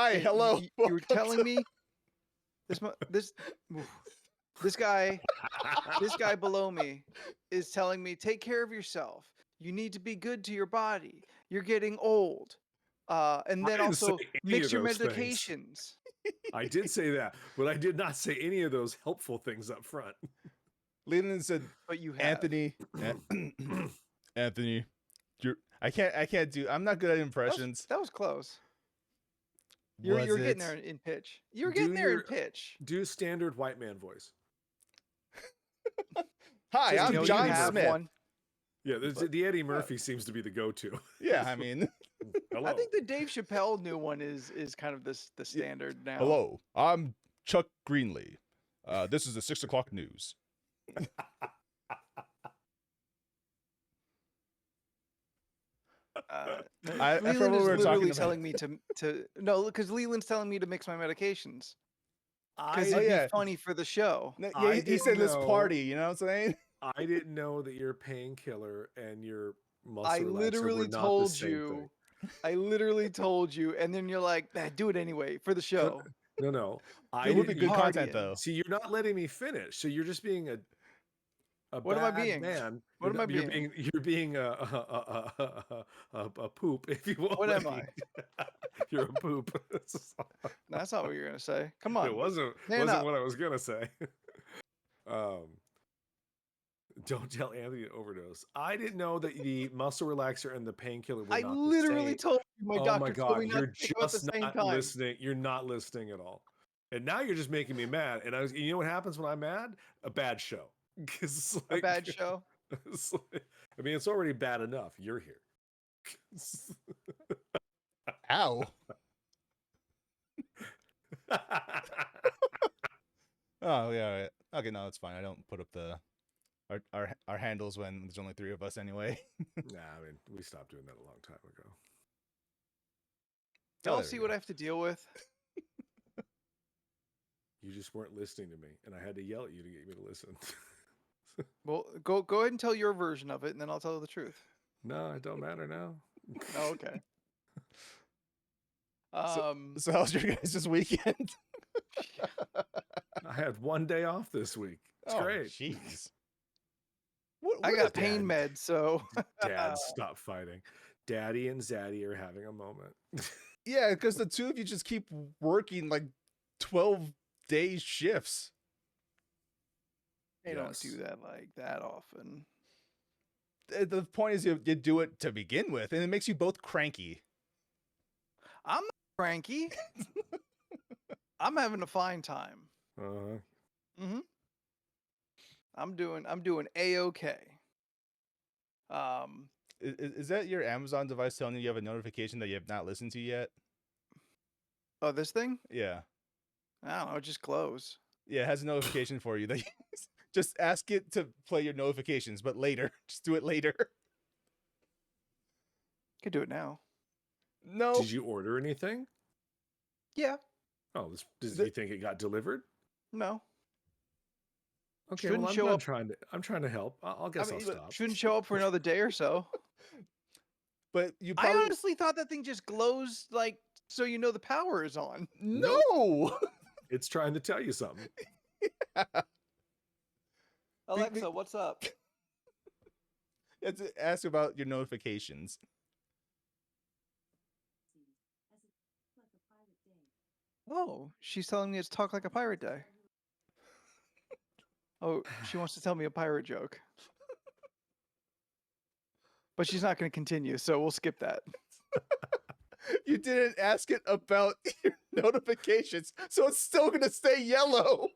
Hi, hello. You were telling me this guy below me is telling me, take care of yourself. You need to be good to your body. You're getting old. And then also mix your medications. I did say that, but I did not say any of those helpful things up front. Leland said, But you have. Anthony, Anthony, I can't do. I'm not good at impressions. That was close. You're getting there in pitch. You're getting there in pitch. Do standard white man voice. Hi, I'm John Smith. One. Yeah, the Eddie Murphy seems to be the go-to. Yeah, I mean, hello. I think the Dave Chappelle new one is kind of the standard now. Hello, I'm Chuck Greenlee. This is the 6 o'clock news. Leland is literally telling me to no, because Leland's telling me to mix my medications. Because it'd be funny for the show. Yeah, he said this party, you know what I'm saying? I didn't know that your painkiller and your muscle I literally told you. I literally told you, and then you're like, do it anyway for the show. No. It would be good content though. See, you're not letting me finish. So you're just being a what bad am I being? Man. What am I being? You're being a poop, if you will. What am I? You're a poop. That's not what you're gonna say. Come on. It wasn't what I was gonna say. Don't tell Anthony to overdose. I didn't know that the muscle relaxer and the painkiller were not the same. I literally told you my doctor. Oh my God, you're just not listening. You're not listening at all. And now you're just making me mad. And you know what happens when I'm mad? A bad show. A bad show? I mean, it's already bad enough. You're here. Ow. Oh, yeah. Right. Okay, no, it's fine. I don't put up our handles when there's only 3 of us anyway. Nah, I mean, we stopped doing that a long time ago. Y'all see what I have to deal with? You just weren't listening to me, and I had to yell at you to get me to listen. Well, go ahead and tell your version of it, and then I'll tell the truth. No, it don't matter now. Oh, okay. So how's your guys' weekend? I had 1 day off this week. It's great. Jeez. I got pain meds, so Dad, stop fighting. Daddy and Zaddy are having a moment. Yeah, because the two of you just keep working like 12-day shifts. They don't do that like that often. The point is you do it to begin with, and it makes you both cranky. I'm not cranky. I'm having a fine time. Uh-huh. I'm doing A-okay. Is that your Amazon device telling you have a notification that you have not listened to yet? Oh, this thing? Yeah. I don't know, just close. Yeah, it has a notification for you. That just ask it to play your notifications, but later. Just do it later. Could do it now. No. Did you order anything? Yeah. Oh, did you think it got delivered? No. Okay, shouldn't well, show up. I'm trying to help. I'll stop. Shouldn't show up for another day or so. But I honestly thought that thing just glows like so you know the power is on. No. It's trying to tell you something. Yeah. Alexa, what's up? It's ask about your notifications. Oh, she's telling me it's talk like a pirate day. Oh, she wants to tell me a pirate joke. But she's not going to continue, so we'll skip that. You didn't ask it about your notifications, so it's still going to stay yellow.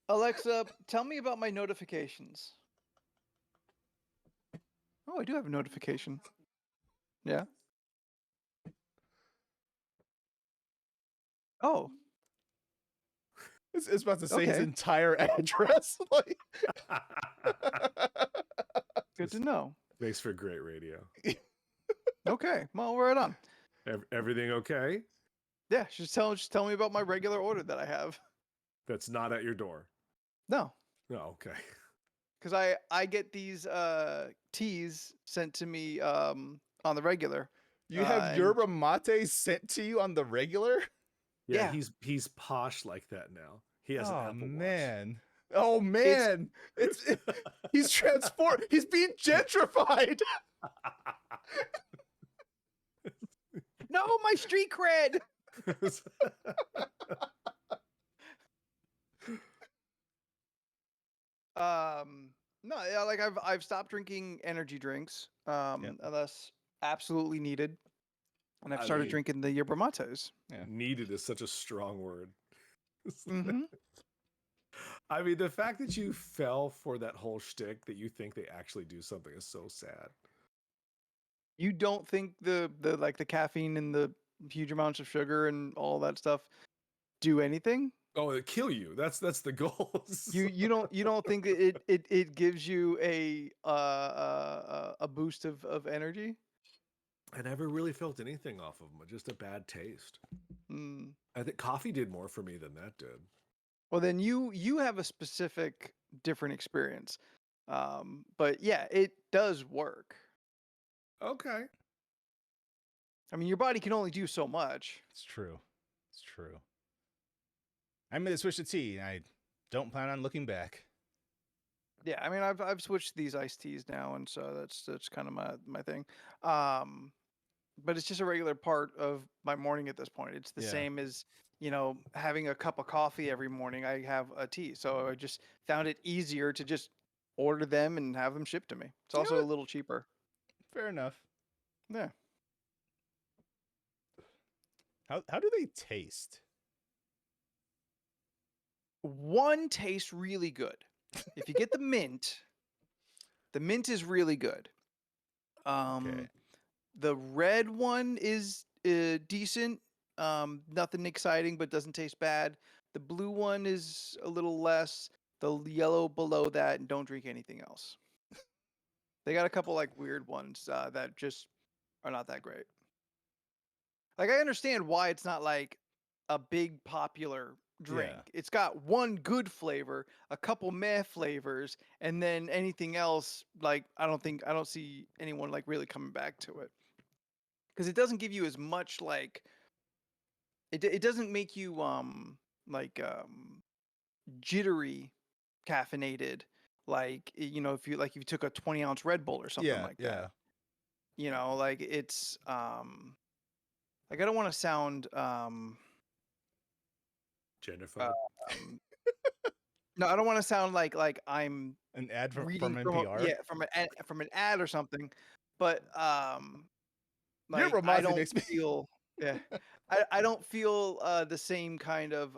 Alexa, tell me about my notifications. Oh, I do have a notification. Yeah. Oh. It's about to say his entire address. Like... Good to know. Makes for great radio. Okay, well, we're right on. Everything okay? Yeah, just tell me about my regular order that I have. That's not at your door. No. No, okay. Because I get these teas sent to me on the regular You have and- yerba mate sent to you on the regular? Yeah, Yeah. he's posh like that now. He has an Oh Apple man. Oh man. He's transformed. He's being gentrified. no, my street cred. Watch. No, yeah, like I've stopped drinking energy drinks, Yep. unless absolutely needed, and I've I started mean- drinking the yerba mates. Yeah. Needed is such a strong word. Mm-hmm. I mean, the fact that you fell for that whole shtick that you think they actually do something is so sad. You don't think the like the caffeine and the huge amounts of sugar and all that stuff do anything? Oh, it kill you. That's the goal. You don't think that it gives you a boost of energy? I never really felt anything off of them. Just a bad taste. Mm. I think coffee did more for me than that did. Well, then you have a specific different experience. But yeah, it does work. Okay. I mean, your body can only do so much. It's true. It's true. I made the switch to tea, and I don't plan on looking back. Yeah, I mean, I've switched to these iced teas now, and so that's kind of my thing. But it's just a regular part of my morning at this point. It's the Yeah. same as, having a cup of coffee every morning. I have a tea, so I just found it easier to just order them and have them shipped to me. It's You know also a what? little cheaper. Fair enough. Yeah. How do they taste? One tastes really good. If you get the mint is really good. Okay. The red one is decent. Nothing exciting, but doesn't taste bad. The blue one is a little less. The yellow below that, and don't drink anything else. They got a couple like weird ones that just are not that great. Like I understand why it's not like a big popular drink. Yeah. It's got one good flavor, a couple meh flavors, and then anything else like I don't see anyone like really coming back to it. Because it doesn't give you as much like it doesn't make you like jittery caffeinated like if you took a 20-ounce Red Bull or something like that. Like it's like I don't want to sound Jennifer. no, I don't want to sound like I'm An ad from reading NPR. from an ad or something, but like Yerba I mate don't makes me feel yeah I don't feel the same kind of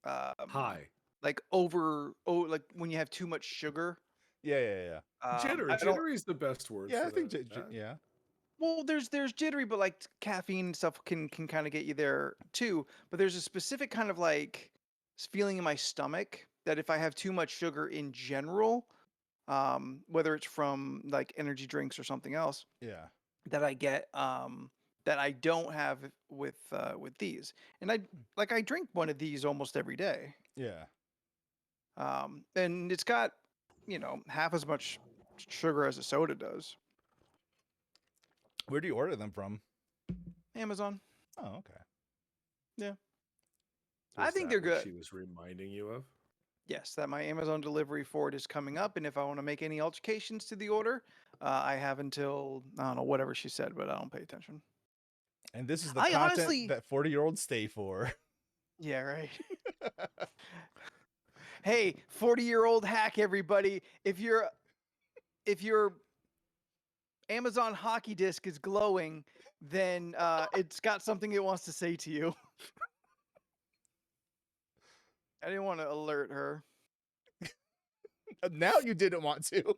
Hi. like like when you have too much sugar. Yeah. Jittery. I don't- Jittery is the best word. Yeah, for I think that. yeah. Well, there's jittery, but like caffeine and stuff can kind of get you there too. But there's a specific kind of like feeling in my stomach that if I have too much sugar in general, whether it's from like energy drinks or something else, Yeah. that I get that I don't have with these. And I drink one of these almost every day. Yeah. And it's got half as much sugar as a soda does. Where do you order them from? Amazon. Oh, okay. I Was think that they're what good. She was reminding you of. Yes, that my Amazon delivery for it is coming up, and if I want to make any alterations to the order, I have until I don't know whatever she said, but I don't pay attention. And this is the I content honestly- that 40-year-olds stay for. Yeah, right. Hey, 40-year-old hack, everybody! If your Amazon hockey disc is glowing, then it's got something it wants to say to you. I didn't want to alert her. Now you didn't want to.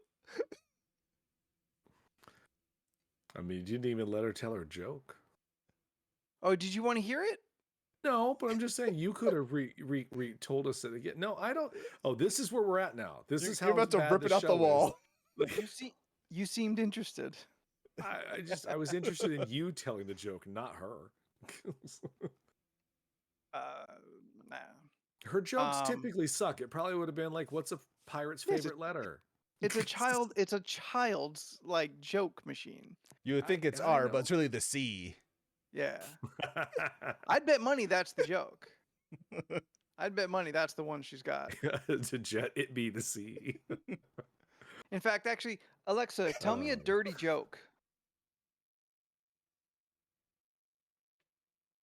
I mean, you didn't even let her tell her joke. Oh, did you want to hear it? No, but I'm just saying you could have told us it again. No, I don't. Oh, this is where we're at now. This is how You're about to bad rip the it off the show is. wall. You seemed interested. I was interested in you telling the joke, not her. Nah. Her jokes Um, typically suck. It probably would have been like, "What's a pirate's Yeah, just- favorite letter?" It's a child. It's a child's like joke machine. You would think it's I R, but know. it's really the C. Yeah. I'd bet money that's the joke. I'd bet money that's the one she's got. To jet it be the sea. In fact, actually, Alexa, tell me a dirty joke.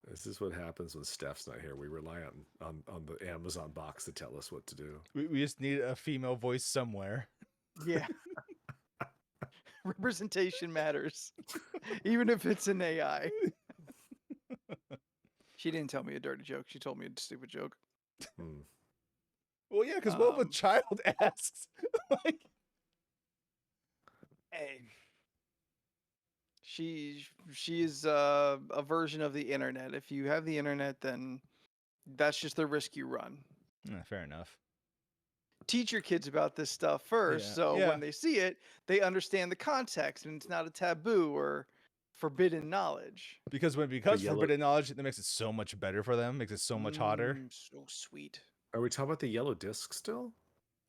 This is what happens when Steph's not here. We rely on the Amazon box to tell us what to do. We just need a female voice somewhere. Yeah. Representation matters, even if it's an AI. She didn't tell me a dirty joke. She told me a stupid joke. Hmm. Well, yeah, because what if a child asks? Like, Hey. She's a version of the internet. If you have the internet, then that's just the risk you run. fair enough. Teach your kids about this stuff first, Yeah, so yeah. when they see it, they understand the context and it's not a taboo or forbidden knowledge. Because yellow- forbidden knowledge, that makes it so much better for them. Makes it so much hotter. So sweet. Are we talking about the yellow disc still?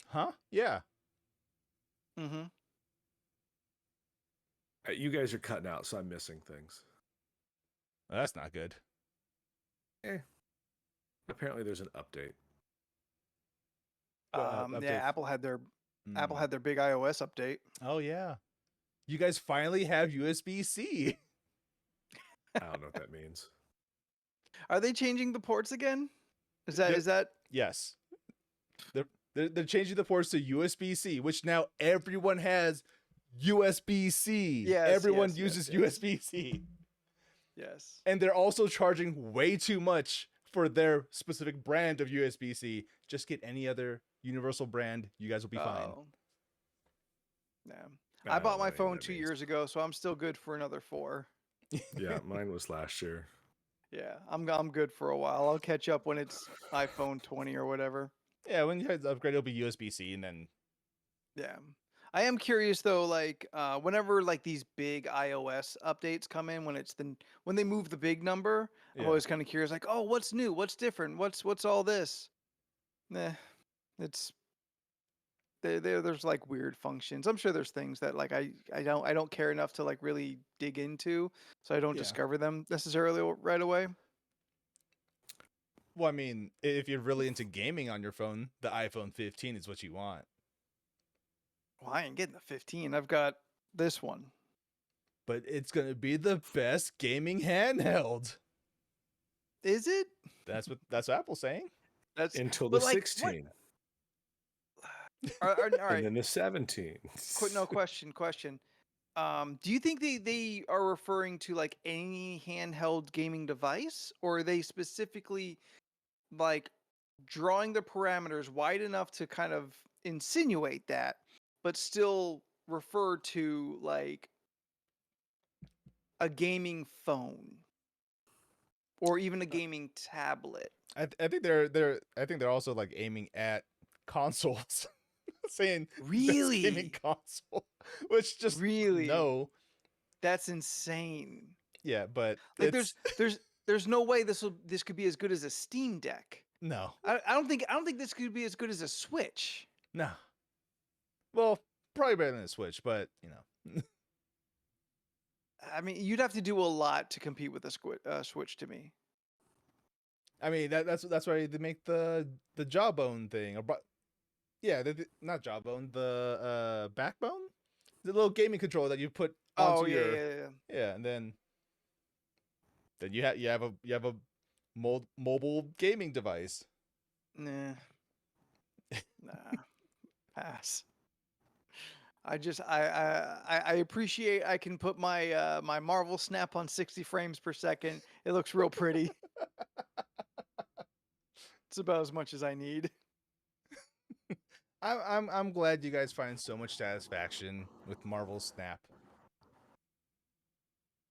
Huh? Yeah. Mm-hmm. You guys are cutting out, so I'm missing things. Well, that's not good. Apparently, there's an update. Update. Yeah, Apple had their Mm. big iOS update. Oh yeah. You guys finally have USB-C. I don't know what that means. Are they changing the ports again? Is Yep. that Yes. They're changing the ports to USB-C, which now everyone has USB-C. Yes, Everyone yes, uses yes, yes. USB-C. yes? And they're also charging way too much for their specific brand of USB-C. Just get any other universal brand. You guys will be fine. Oh. Yeah. I don't bought know my what phone that 2 means. years ago, so I'm still good for another 4. Yeah, mine was last year. Yeah, I'm good for a while. I'll catch up when it's iPhone 20 or whatever. Yeah, when you guys upgrade, it'll be USB-C, and then Yeah. I am curious though, like whenever like these big iOS updates come in, when they move the big number, I'm Yeah. always kind of curious, like, oh, what's new? What's different? What's all this? Nah, it's there's like weird functions. I'm sure there's things that like I don't care enough to like really dig into, so I don't Yeah. discover them necessarily right away. Well, I mean, if you're really into gaming on your phone, the iPhone 15 is what you want. Well, I ain't getting the 15. I've got this one. But it's gonna be the best gaming handheld. Is it? That's what Apple's saying. Until the but, like, what- 16. All And right. then the 17. No question. Do you think they are referring to like any handheld gaming device, or are they specifically like drawing the parameters wide enough to kind of insinuate that, but still refer to like a gaming phone or even a gaming tablet? I think they're also like aiming at consoles, saying best gaming Really? console, which just Really? no. That's insane. Yeah, but Like it's there's no way this could be as good as a Steam Deck. no, I don't think this could be as good as a Switch. no. Well, probably better than a Switch, but you know. I mean, you'd have to do a lot to compete with a Switch to me. I mean that's why they make the jawbone thing, or yeah, not jawbone, the backbone, the little gaming controller that you put onto Yeah. yeah, and then you have a mobile gaming device. Nah. Pass. I appreciate I can put my my Marvel Snap on 60 frames per second. It looks real pretty. It's about as much as I need. I'm glad you guys find so much satisfaction with Marvel Snap.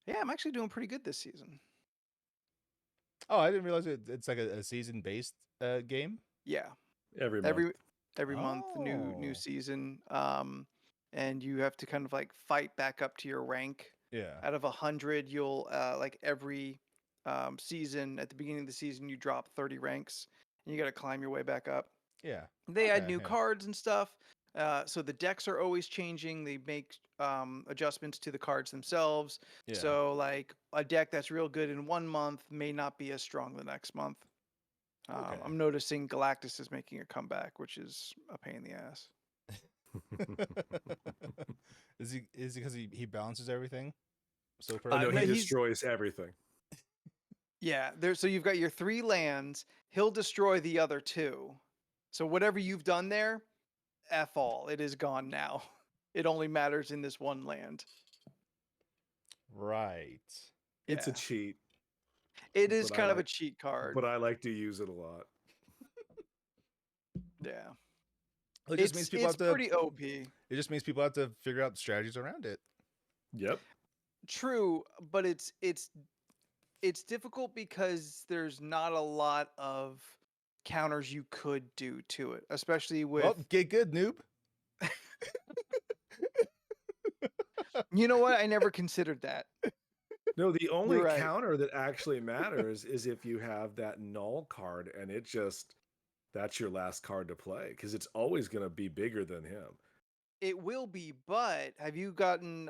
Yeah, I'm actually doing pretty good this season. Oh, I didn't realize it's like a season based game. Yeah. Every month. Every month, new Oh. season. And you have to kind of like fight back up to your rank. Yeah. Out of 100, you'll like every season at the beginning of the season you drop 30 ranks, and you got to climb your way back up. Yeah. They add Okay, new yeah. cards and stuff. So the decks are always changing. They make adjustments to the cards themselves. Yeah. So like a deck that's real good in 1 month may not be as strong the next month. Okay. I'm noticing Galactus is making a comeback, which is a pain in the ass. Is he because he balances everything so Oh, perfectly? no, no, he he's- destroys everything. Yeah, there. So you've got your 3 lands. He'll destroy the other 2. So whatever you've done there, F all. It is gone now. It only matters in this 1 land. Right. It's a Yeah. cheat, It is but I kind of a like- cheat card. but I like to use it a lot. Yeah. It just means people it's have to. pretty OP. It just means people have to figure out strategies around it. Yep. True, but it's difficult because there's not a lot of counters you could do to it, especially with Well, get good, noob. You know what? I never considered that. No, the only You're right. counter that actually matters is if you have that null card and that's your last card to play because it's always going to be bigger than him. It will be, but have you gotten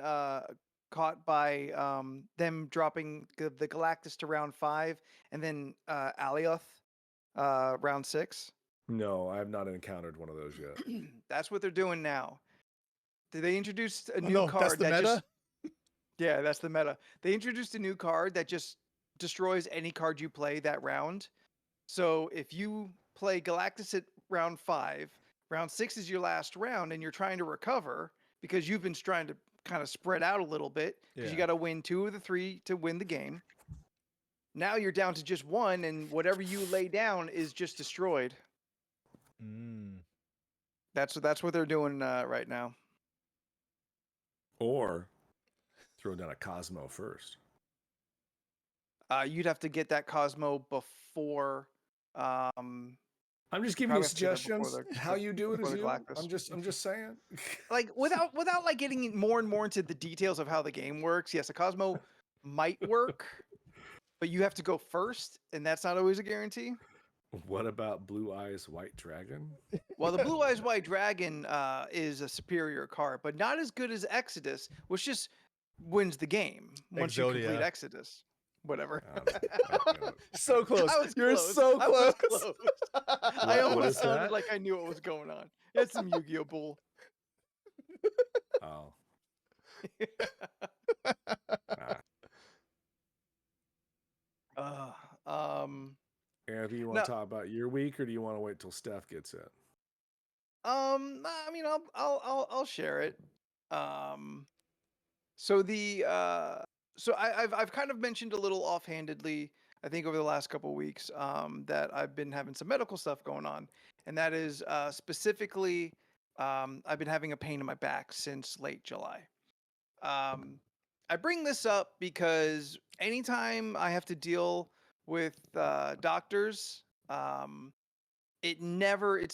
caught by them dropping the Galactus to round 5 and then Alioth round 6? No, I have not encountered one of those yet. That's what they're doing now. They introduced a Oh, new no, card that's the that meta. just yeah, that's the meta. They introduced a new card that just destroys any card you play that round. So if you play Galactus at round 5, round 6 is your last round, and you're trying to recover because you've been trying to kind of spread out a little bit because you Yeah. got to win 2 of the 3 to win the game. Now you're down to just 1, and whatever you lay down is just destroyed. Mm. That's what they're doing right now. Or throw down a Cosmo first. You'd have to get that Cosmo before. I'm just giving Probably you have to get it before suggestions. the- How you do it before is the you. Galactus. I'm just saying. Like without like getting more and more into the details of how the game works. Yes, a Cosmo might work, but you have to go first, and that's not always a guarantee. What about Blue Eyes White Dragon? Well, the Blue Eyes White Dragon is a superior card, but not as good as Exodus, which just wins the game once you complete Exodia. Exodus. Whatever. I don't know. So close. I was You're close. so I was close. close. I What almost is sounded that? like I knew what was going on. It's some Yu-Gi-Oh! Bull. Oh. And do you want No. to talk about your week, or do you want to wait till Steph gets in? I mean, I'll share it. So I've kind of mentioned a little offhandedly, I think over the last couple of weeks, that I've been having some medical stuff going on, and that is specifically, I've been having a pain in my back since late July. I bring this up because anytime I have to deal with doctors, it's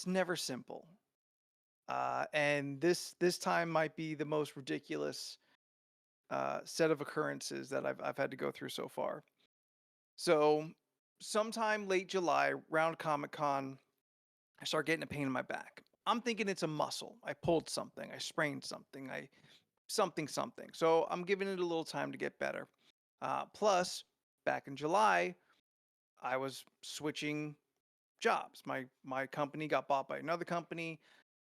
never simple. And this time might be the most ridiculous set of occurrences that I've had to go through so far. So, sometime late July, around Comic-Con, I start getting a pain in my back. I'm thinking it's a muscle. I pulled something. I sprained something. Something. So I'm giving it a little time to get better. Plus, back in July, I was switching jobs. My company got bought by another company.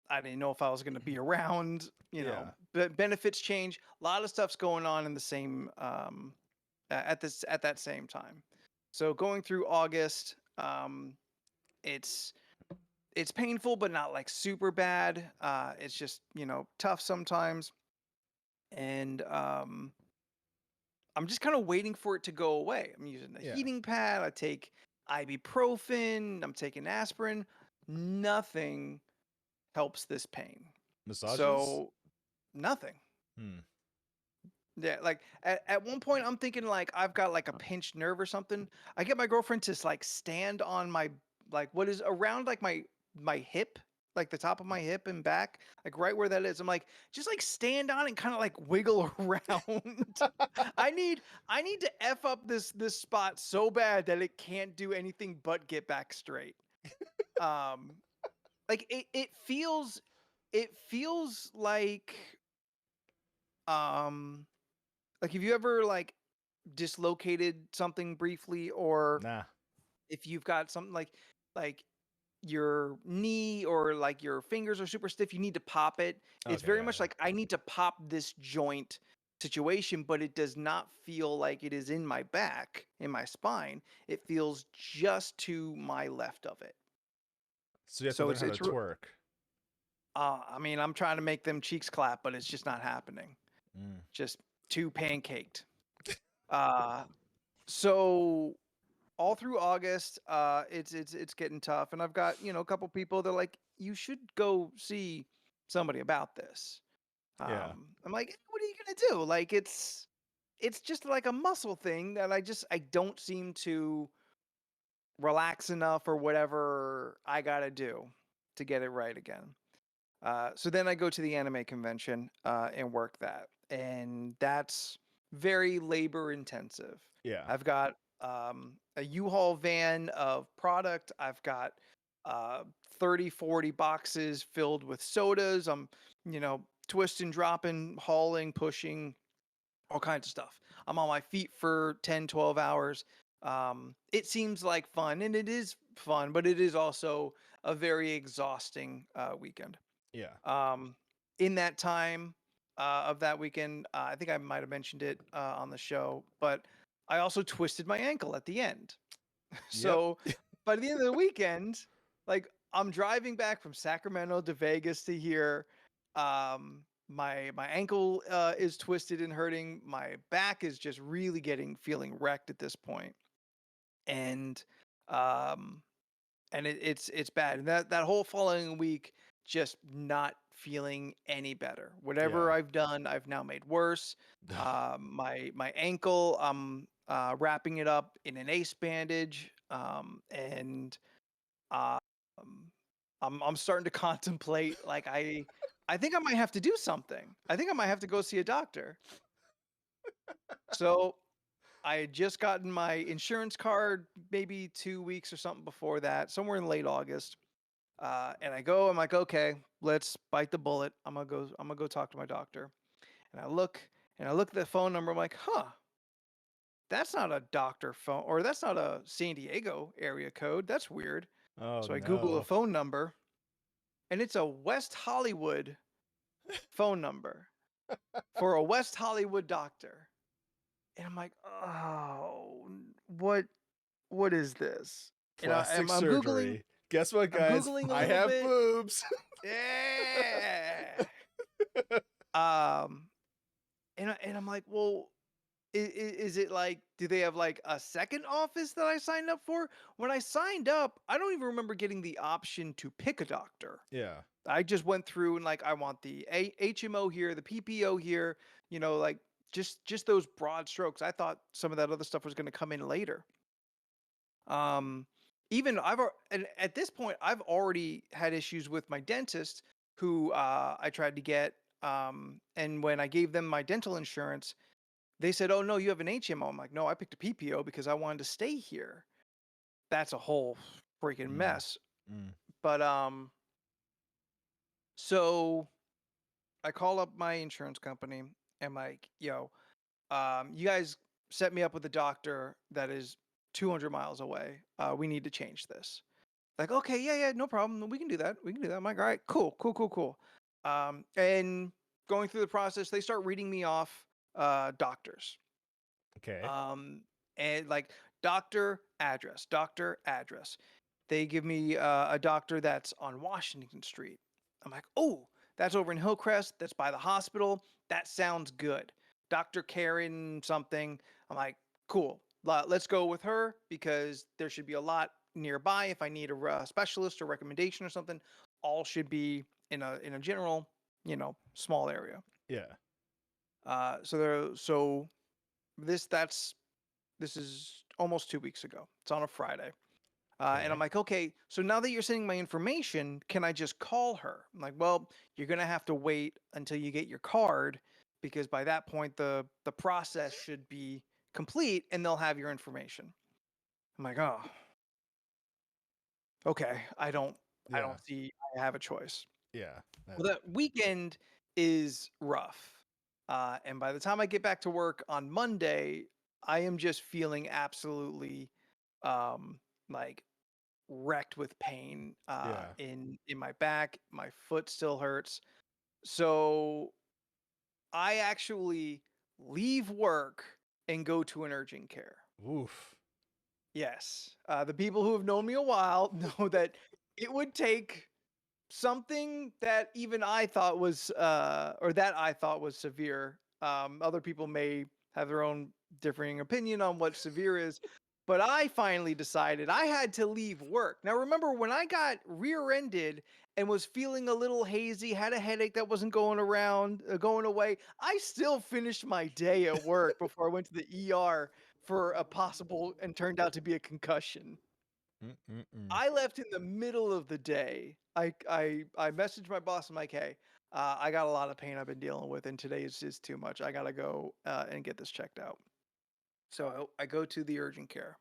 I didn't know if I was going to be around. You know, benefits change. A lot of stuff's going on in the same at that same time. So going through August, it's painful, but not like super bad. It's just tough sometimes, and I'm just kind of waiting for it to go away. I'm using the heating pad. I take ibuprofen. I'm taking aspirin. Nothing helps this pain. Massages? So nothing. Hmm. Yeah, like at one point I'm thinking like I've got like a pinched nerve or something. I get my girlfriend to like stand on my like what is around like my hip, like the top of my hip and back, like right where that is. I'm like, just like stand on it and kind of like wiggle around. I need to F up this spot so bad that it can't do anything but get back straight. Like it feels it feels like have you ever like dislocated something briefly, or Nah. if you've got something like your knee or like your fingers are super stiff, you need to pop it. It's Okay, very yeah, much yeah. like I need to pop this joint situation, but it does not feel like it is in my back, in my spine. It feels just to my left of it. So you have to So learn how to it's twerk. I mean, I'm trying to make them cheeks clap, but it's just not happening. Mm. Just too pancaked. Uh so all through August, it's getting tough, and I've got a couple people. They're like, you should go see somebody about this. Yeah. I'm like, what are you gonna do? Like, it's just like a muscle thing that I don't seem to relax enough or whatever I gotta do to get it right again. So then I go to the anime convention and work that, and that's very labor intensive. Yeah. I've got a U-Haul van of product. I've got uh, 30, 40 boxes filled with sodas. I'm, twisting, dropping, hauling, pushing, all kinds of stuff. I'm on my feet for 10, 12 hours. It seems like fun, and it is fun, but it is also a very exhausting weekend. Yeah. In that time of that weekend, I think I might have mentioned it on the show, but I also twisted my ankle at the end. Yep. So by the end of the weekend, like I'm driving back from Sacramento to Vegas to here. My ankle is twisted and hurting. My back is just really feeling wrecked at this point, and um, it's bad. And that whole following week, just not feeling any better. Whatever Yeah. I've done, I've now made worse. My ankle, I'm wrapping it up in an ace bandage, and um, I'm starting to contemplate like I think I might have to do something. I think I might have to go see a doctor. So I had just gotten my insurance card maybe 2 weeks or something before that, somewhere in late August. And I'm like, okay, let's bite the bullet. I'm gonna go talk to my doctor. And I look at the phone number. I'm like, huh, that's not a doctor phone, or that's not a San Diego area code. That's weird. Oh So I Google the no. phone number, and it's a West Hollywood phone number for a West Hollywood doctor. And I'm like, oh, what is this? And Plastic I'm googling. surgery. Guess what, I'm guys? googling a I little have bit. boobs. Yeah. Um, and I'm like, well, is it like, do they have like a second office that I signed up for? When I signed up, I don't even remember getting the option to pick a doctor. Yeah. I just went through and like, I want the HMO here, the PPO here, like just those broad strokes. I thought some of that other stuff was going to come in later. Um, even and at this point, I've already had issues with my dentist, who I tried to get. And when I gave them my dental insurance, they said, "Oh no, you have an HMO." I'm like, "No, I picked a PPO because I wanted to stay here." That's a whole freaking Mm. mess. Mm. But so I call up my insurance company and like, yo, you guys set me up with a doctor that is 200 miles away. We need to change this. Like, okay, yeah, no problem. We can do that. We can do that. I'm like, all right, cool. And going through the process, they start reading me off doctors. Okay. And like doctor address. They give me a doctor that's on Washington Street. I'm like, oh, that's over in Hillcrest. That's by the hospital. That sounds good. Dr. Karen something. I'm like, cool. Let's go with her because there should be a lot nearby. If I need a specialist or recommendation or something, all should be in a general, small area. Yeah. So this is almost 2 weeks ago. It's on a Friday. And I'm Okay. like, okay, so now that you're sending my information, can I just call her? I'm like, well, you're going to have to wait until you get your card because by that point, the process should be complete and they'll have your information. I'm like, oh, okay. I don't Yeah. see I have a choice. Yeah. Well, that weekend is rough. And by the time I get back to work on Monday, I am just feeling absolutely like wrecked with pain Yeah. in my back. My foot still hurts. So I actually leave work and go to an urgent care. Oof. Yes. The people who have known me a while know that it would take something that even I thought was or that I thought was severe. Other people may have their own differing opinion on what severe is, but I finally decided I had to leave work. Now remember when I got rear-ended and was feeling a little hazy, had a headache that wasn't going away, I still finished my day at work before I went to the ER for a possible and turned out to be a concussion. Mm-mm-mm. I left in the middle of the day. I messaged my boss. I'm like, hey, I got a lot of pain I've been dealing with, and today is just too much. I gotta go and get this checked out. So I go to the urgent care.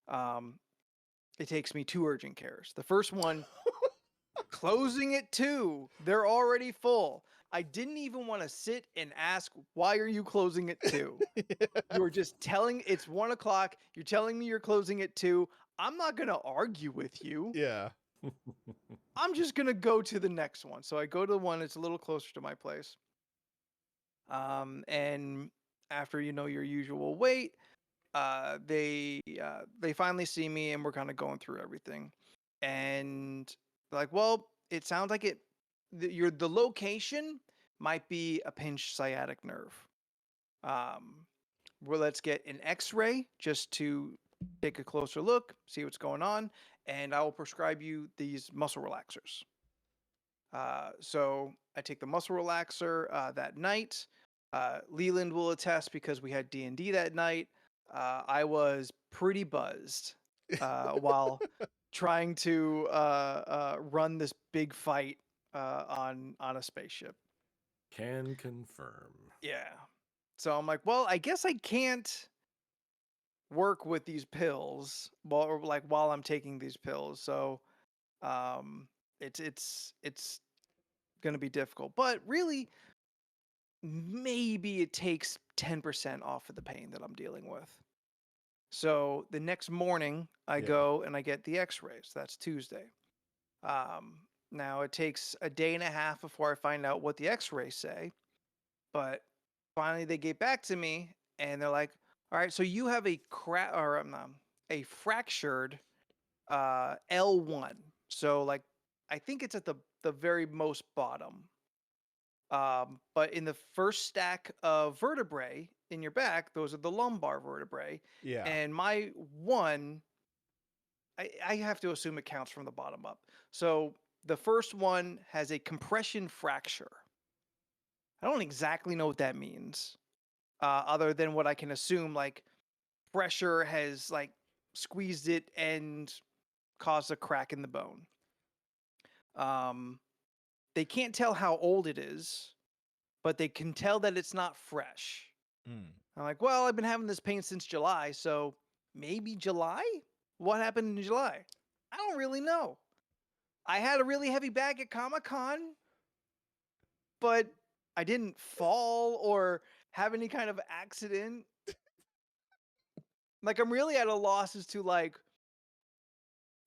Um, it takes me 2 urgent cares. The first one closing at 2. They're already full. I didn't even want to sit and ask, why are you closing at 2? You're just telling it's 1 o'clock. You're telling me you're closing at 2. I'm not gonna argue with you. Yeah. I'm just gonna go to the next one. So I go to the one that's a little closer to my place. And after your usual wait, they finally see me and we're kind of going through everything. And they're like, well, it sounds like the location might be a pinched sciatic nerve. Um, well, let's get an X-ray just to take a closer look, see what's going on, and I will prescribe you these muscle relaxers. So I take the muscle relaxer that night. Leland will attest because we had D&D that night. I was pretty buzzed while trying to run this big fight on a spaceship. Can confirm. Yeah. So I'm like, well, I guess I can't work with these pills while I'm taking these pills. So um, it's gonna be difficult. But really, maybe it takes 10% off of the pain that I'm dealing with. So the next morning, I Yeah. go and I get the X-rays. That's Tuesday. Um, Now it takes a day and a half before I find out what the X-rays say. But finally, they get back to me and they're like, "All right, so you have a fractured L1. So like, I think it's at the very most bottom. But in the first stack of vertebrae in your back, those are the lumbar vertebrae. Yeah. And my one, I have to assume it counts from the bottom up. So the first one has a compression fracture. I don't exactly know what that means, other than what I can assume, like pressure has like squeezed it and caused a crack in the bone. They can't tell how old it is, but they can tell that it's not fresh. Mm. I'm like, well, I've been having this pain since July, so maybe July? What happened in July? I don't really know. I had a really heavy bag at Comic-Con, but I didn't fall or have any kind of accident. Like, I'm really at a loss as to like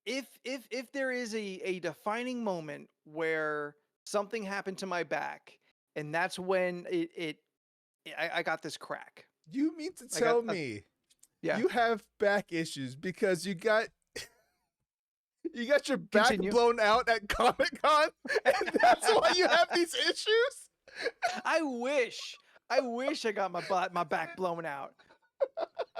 if there is a defining moment where something happened to my back and that's when I got this crack. You mean to I got tell me yeah. you have back issues because you got your back Continue. blown out at Comic-Con and that's why you have these issues? I wish I got my back blown out.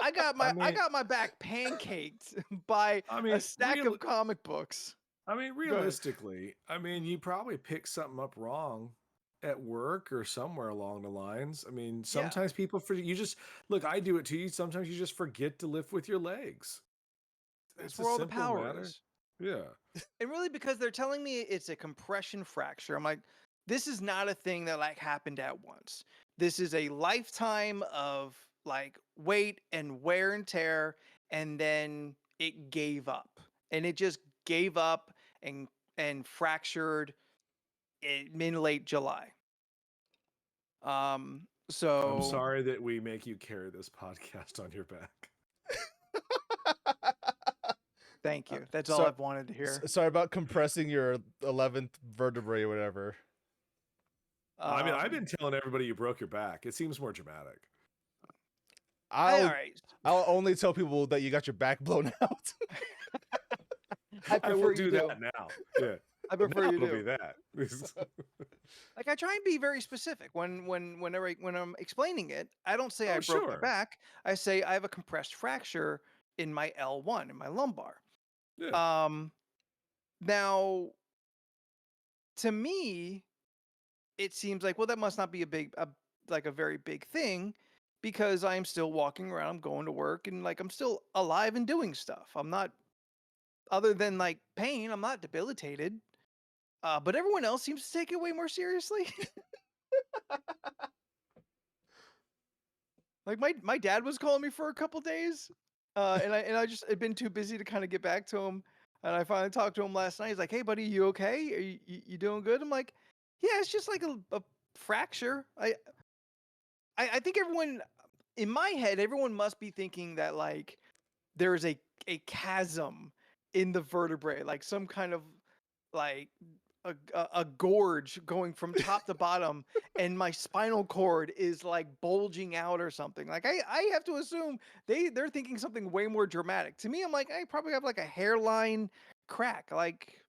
I got my back pancaked by I a mean, stack of comic books. Go ahead. realistically, I mean, you probably picked something up wrong at work or somewhere along the lines. I mean, Yeah. sometimes people forget. You just look. I do it to you. Sometimes you just forget to lift with your legs. That's It's a where all the simple power matter. is. Yeah. And really because they're telling me it's a compression fracture. I'm like, this is not a thing that like happened at once. This is a lifetime of like weight and wear and tear, and then it gave up. And it just gave up and fractured in late July. So I'm sorry that we make you carry this podcast on your back. thank you. That's so- all I've wanted to hear. Sorry about compressing your 11th vertebrae or whatever. I mean, I've been telling everybody you broke your back. It seems more dramatic. I'll all right. I'll only tell people that you got your back blown out. I I prefer will you do do. that now. Yeah. I prefer Now you it'll do. be that. Like I try and be very specific when I'm explaining it. I don't say Oh, I broke my sure. back. I say I have a compressed fracture in my L1 in my lumbar. Yeah. Now to me, it seems like, well, that must not be like a very big thing because I'm still walking around, I'm going to work, and like I'm still alive and doing stuff. I'm not, other than like pain, I'm not debilitated. But everyone else seems to take it way more seriously. Like my dad was calling me for a couple days, and I just had been too busy to kind of get back to him. And I finally talked to him last night. He's like, "Hey, buddy, you okay? Are you doing good?" I'm like, "Yeah, it's just like a fracture." I think everyone in my head, everyone must be thinking that like there's a chasm in the vertebrae, like some kind of like a gorge going from top to bottom, and my spinal cord is like bulging out or something. Like I have to assume they're thinking something way more dramatic. To me, I'm like, I probably have like a hairline crack. Like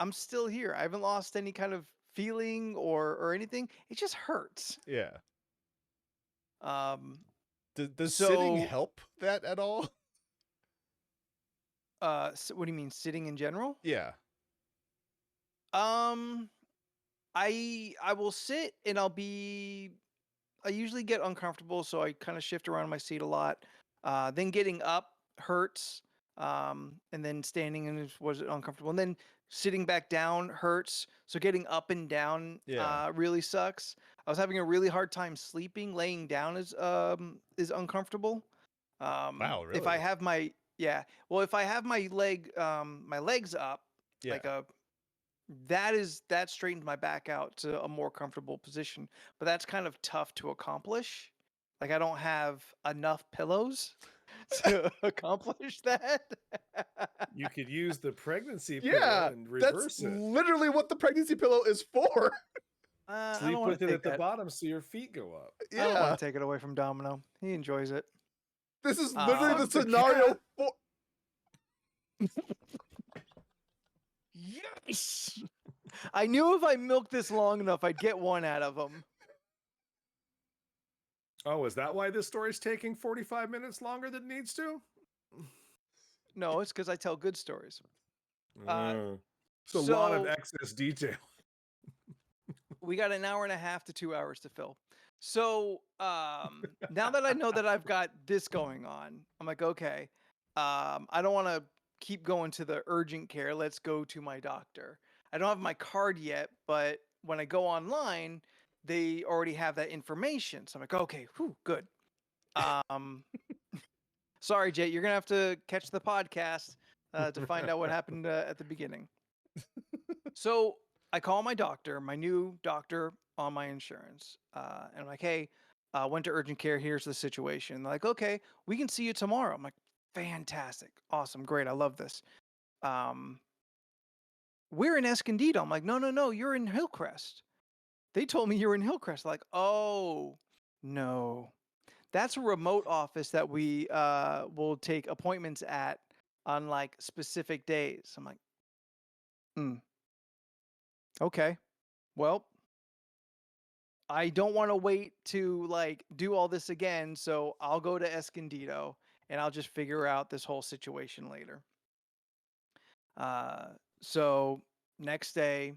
I'm still here. I haven't lost any kind of feeling or anything. It just hurts. Yeah. Does So- sitting help that at all? So what do you mean, sitting in general? Yeah. I will sit and I usually get uncomfortable, so I kind of shift around my seat a lot. Then getting up hurts. And then standing was uncomfortable. And then sitting back down hurts. So getting up and down Yeah. really sucks. I was having a really hard time sleeping. Laying down is uncomfortable. Wow, If I really? have if I have my legs up, Yeah. like that straightens my back out to a more comfortable position. But that's kind of tough to accomplish. Like I don't have enough pillows to accomplish that. You could use the pregnancy Yeah, pillow and that's reverse it. literally what the pregnancy pillow is for. I Sleep don't want with to it take at the that. bottom so your feet go up. I don't Yeah, want to take it away from Domino. He enjoys it. this is literally the Fuck the scenario cat. for. Yes. I knew if I milked this long enough, I'd get one out of him. Oh, is that why this story's taking 45 minutes longer than it needs to? No, it's because I tell good stories. It's a lot of so- excess detail. We got an hour and a half to 2 hours to fill. So now that I know that I've got this going on, I'm like, okay, I don't want to keep going to the urgent care. Let's go to my doctor. I don't have my card yet, but when I go online, they already have that information. So I'm like, okay, whew, good. Sorry, Jay, you're gonna have to catch the podcast to find out what happened at the beginning. So I call my doctor, my new doctor on my insurance, and I'm like, hey, went to urgent care. Here's the situation. They're like, okay, we can see you tomorrow. I'm like, fantastic, awesome, great, I love this. We're in Escondido. I'm like, no, you're in Hillcrest. They told me you're in Hillcrest. Like, oh no, that's a remote office that we will take appointments at on like specific days. I'm like, okay, well, I don't want to wait to like do all this again, so I'll go to Escondido and I'll just figure out this whole situation later. So next day,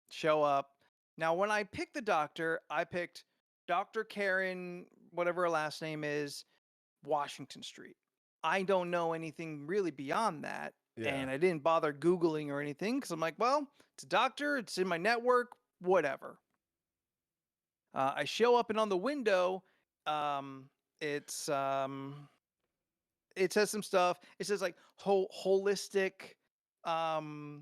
show up. Now, when I picked the doctor, I picked Dr. Karen, whatever her last name is, Washington Street. I don't know anything really beyond that. Yeah. And I didn't bother Googling or anything because I'm like, well, it's a doctor, it's in my network, whatever. I show up and on the window, it says some stuff. It says like holistic, and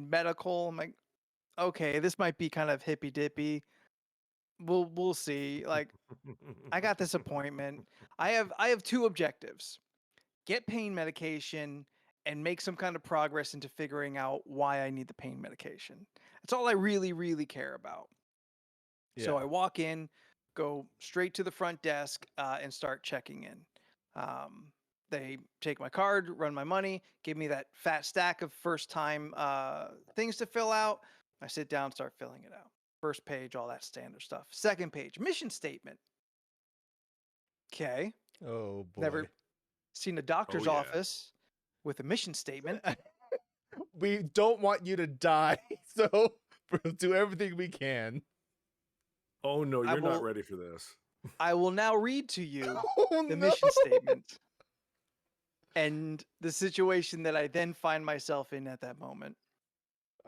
medical. I'm like, okay, this might be kind of hippy dippy. We'll see. Like, I got this appointment. I have two objectives: get pain medication and make some kind of progress into figuring out why I need the pain medication. That's all I really, really care about. So I Yeah. walk in, go straight to the front desk, and start checking in. They take my card, run my money, give me that fat stack of first time things to fill out. I sit down, start filling it out. First page, all that standard stuff. Second page, mission statement. Okay. Oh boy. Never seen a doctor's yeah. office with a mission statement. We don't want you to die, so we'll do everything we can. Oh no, I you're not will- ready for this. I will now read to you Oh the no. mission statement and the situation that I then find myself in at that moment.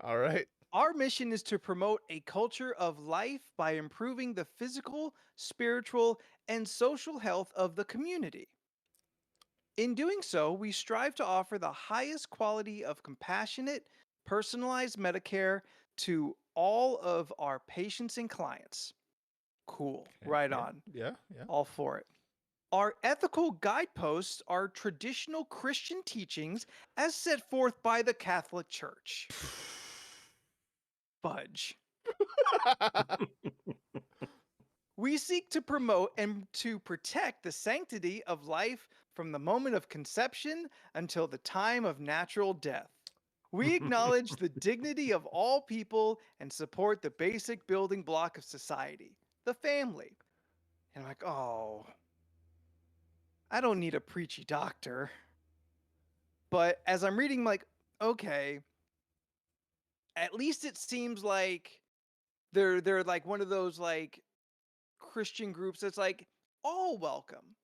All right. Our mission is to promote a culture of life by improving the physical, spiritual, and social health of the community. In doing so, we strive to offer the highest quality of compassionate, personalized Medicare to all of our patients and clients. Cool. Okay, Right yeah, on. Yeah. Yeah. All for it. Our ethical guideposts are traditional Christian teachings as set forth by the Catholic Church. Fudge. We seek to promote and to protect the sanctity of life from the moment of conception until the time of natural death. We acknowledge the dignity of all people and support the basic building block of society, the family. And I'm like, oh, I don't need a preachy doctor. But as I'm reading, I'm like, okay, at least it seems like they're like one of those like Christian groups that's like all welcome.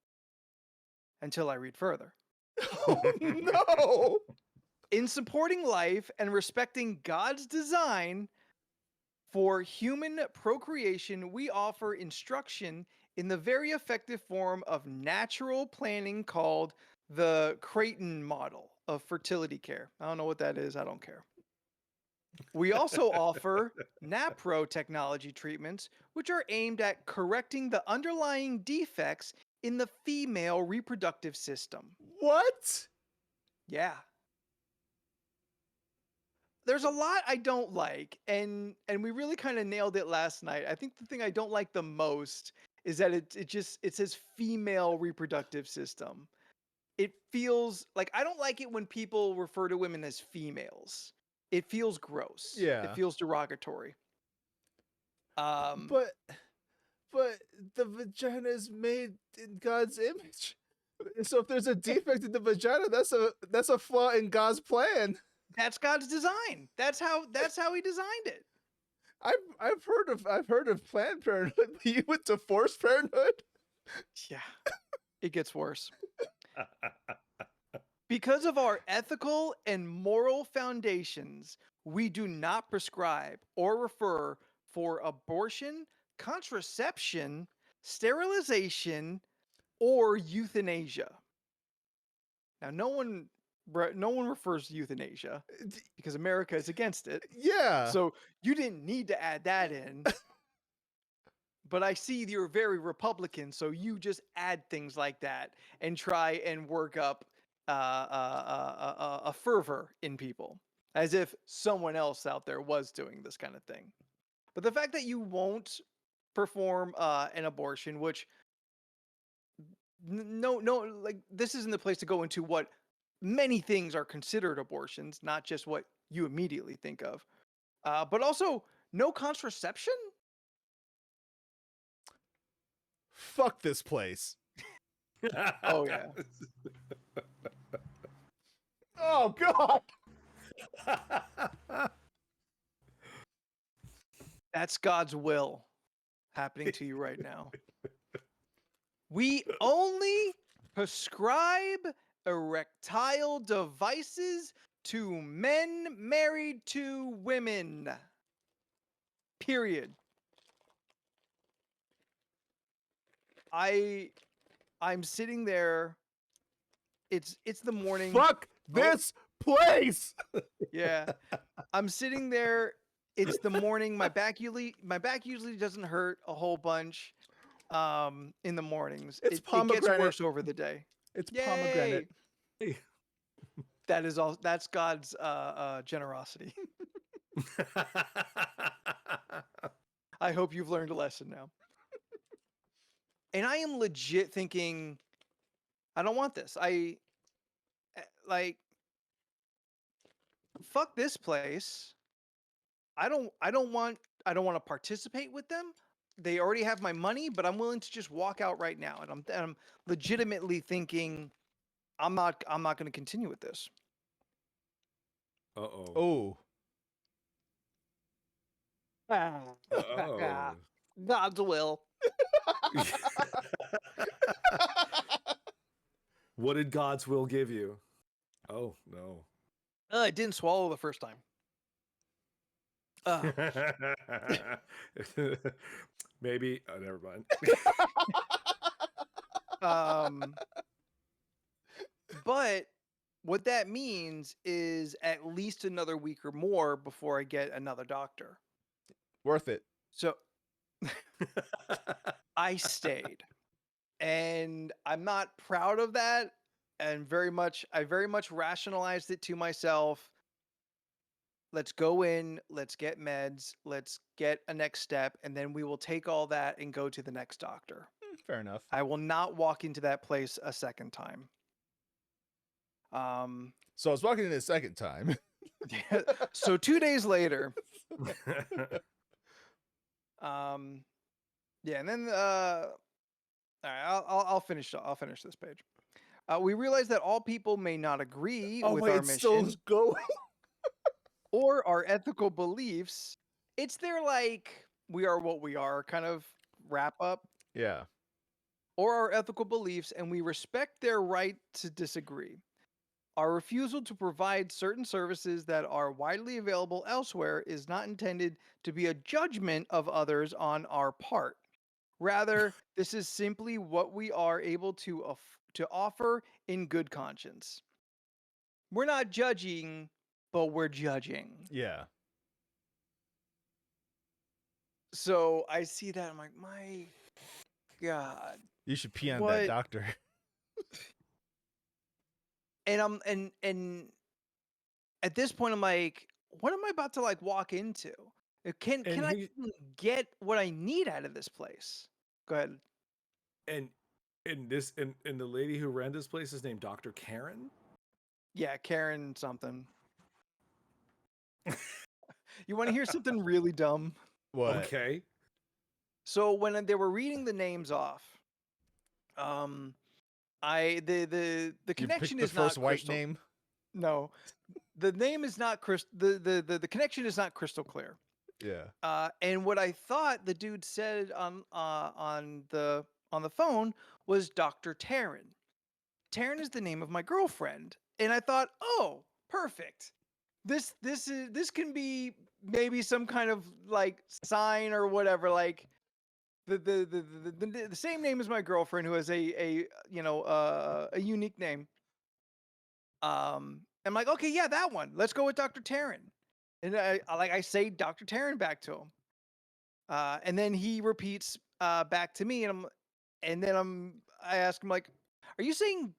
Until I read further. Oh no. In supporting life and respecting God's design for human procreation, we offer instruction in the very effective form of natural planning called the Creighton model of fertility care. I don't know what that is. I don't care. We also offer NAPRO technology treatments, which are aimed at correcting the underlying defects in the female reproductive system. What? Yeah. There's a lot I don't like, and we really kind of nailed it last night. I think the thing I don't like the most is that it says female reproductive system. It feels like I don't like it when people refer to women as females. It feels gross. Yeah. It feels derogatory. But the vagina is made in God's image. So if there's a defect in the vagina, that's a flaw in God's plan. That's God's design. That's how he designed it. I've heard of Planned Parenthood. You went to forced parenthood? Yeah. It gets worse. Because of our ethical and moral foundations, we do not prescribe or refer for abortion, contraception, sterilization, or euthanasia. Now, no one refers to euthanasia because America is against it. Yeah. So you didn't need to add that in. But I see you're very Republican, so you just add things like that and try and work up a fervor in people, as if someone else out there was doing this kind of thing. But the fact that you won't perform an abortion, which no, like this isn't the place to go into what many things are considered abortions, not just what you immediately think of, but also no contraception. Fuck this place. Oh yeah. Oh God. That's God's will happening to you right now. We only prescribe erectile devices to men married to women. Period. I'm sitting there. It's the morning. Fuck this place. Yeah. I'm sitting there It's the morning. My back usually doesn't hurt a whole bunch in the mornings. It's It gets pomegranate. worse over the day. It's Yay! pomegranate. That is all. That's God's generosity. I hope you've learned a lesson now. And I am legit thinking, I don't want this. Like, fuck this place. I don't want to participate with them. They already have my money, but I'm willing to just walk out right now. And I'm legitimately thinking, I'm not going to continue with this. Oh. Uh-oh. God's will. What did God's will give you? Oh, no. I didn't swallow the first time. Maybe. Oh, never mind. But what that means is at least another week or more before I get another doctor. Worth it. So I stayed, and I'm not proud of that. And I very much rationalized it to myself. Let's go in, let's get meds, let's get a next step, and then we will take all that and go to the next doctor. Fair enough. I will not walk into that place a second time. So I was walking in a second time. So 2 days later, yeah, and then all right, I'll finish this page. We realize that all people may not agree with our it's mission still going. or our ethical beliefs. It's their like we are what we are kind of wrap up. Yeah. Or our ethical beliefs, and we respect their right to disagree. Our refusal to provide certain services that are widely available elsewhere is not intended to be a judgment of others on our part. Rather, this is simply what we are able to offer in good conscience. We're not judging, but we're judging. Yeah. So I see that, I'm like, my God. You should pee on What? that doctor. And and at this point I'm like, what am I about to like walk into? Can I even get what I need out of this place? Go ahead. And the lady who ran this place is named Dr. Karen? Yeah, Karen something. You want to hear something really dumb? What? Okay. So when they were reading the names off, the connection the is first not white crystal. name. No, the name is not crystal. The connection is not crystal clear. Yeah. And what I thought the dude said on the phone was Dr. Taryn. Taryn is the name of my girlfriend, and I thought, oh, perfect. This can be maybe some kind of like sign or whatever. Like the same name as my girlfriend, who has a unique name. I'm like, okay, yeah, that one. Let's go with Dr. Taryn. And I say Dr. Taryn back to him. And then he repeats back to me, and then I ask him, like, are you saying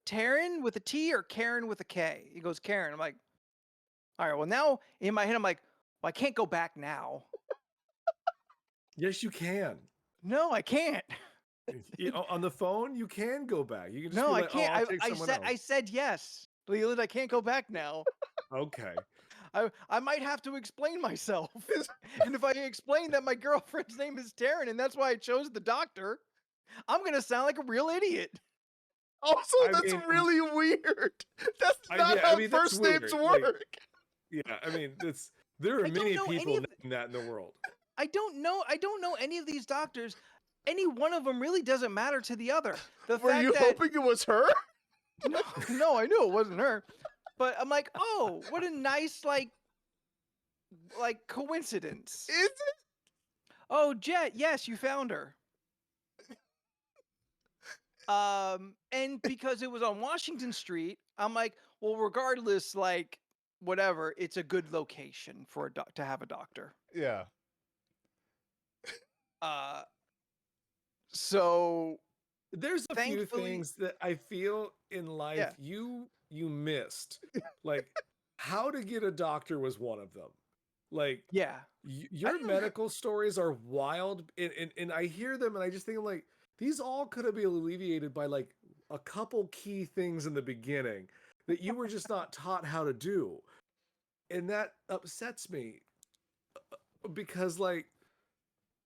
Taryn with a T or Karen with a K? He goes, Karen. I'm like, all right, well, now in my head, I'm like, well, I can't go back now. Yes, you can. No, I can't. On the phone, you can go back. You can just No, be I like, can't. oh, I'll take someone else. I said yes. Leland, I can't go back now. Okay. I might have to explain myself. And if I explain that my girlfriend's name is Taryn and that's why I chose the doctor, I'm going to sound like a real idiot. Also, that's really weird. That's not how first names work. Like, yeah, I mean, there are many people named that in the world. I don't know any of these doctors. Any one of them really doesn't matter to the other. Were you hoping it was her? No, I knew it wasn't her. But I'm like, oh, what a nice like coincidence. Is it? Oh, Jet, yes, you found her. And because it was on Washington Street, I'm like, well, regardless, like, whatever, it's a good location for to have a doctor. Yeah. So There's a few thankfully, things that I feel in life you missed. Like how to get a doctor was one of them. Like yeah. your didn't- medical stories are wild, and I hear them and I just think like these all could have been alleviated by like a couple key things in the beginning that you were just not taught how to do. And that upsets me because like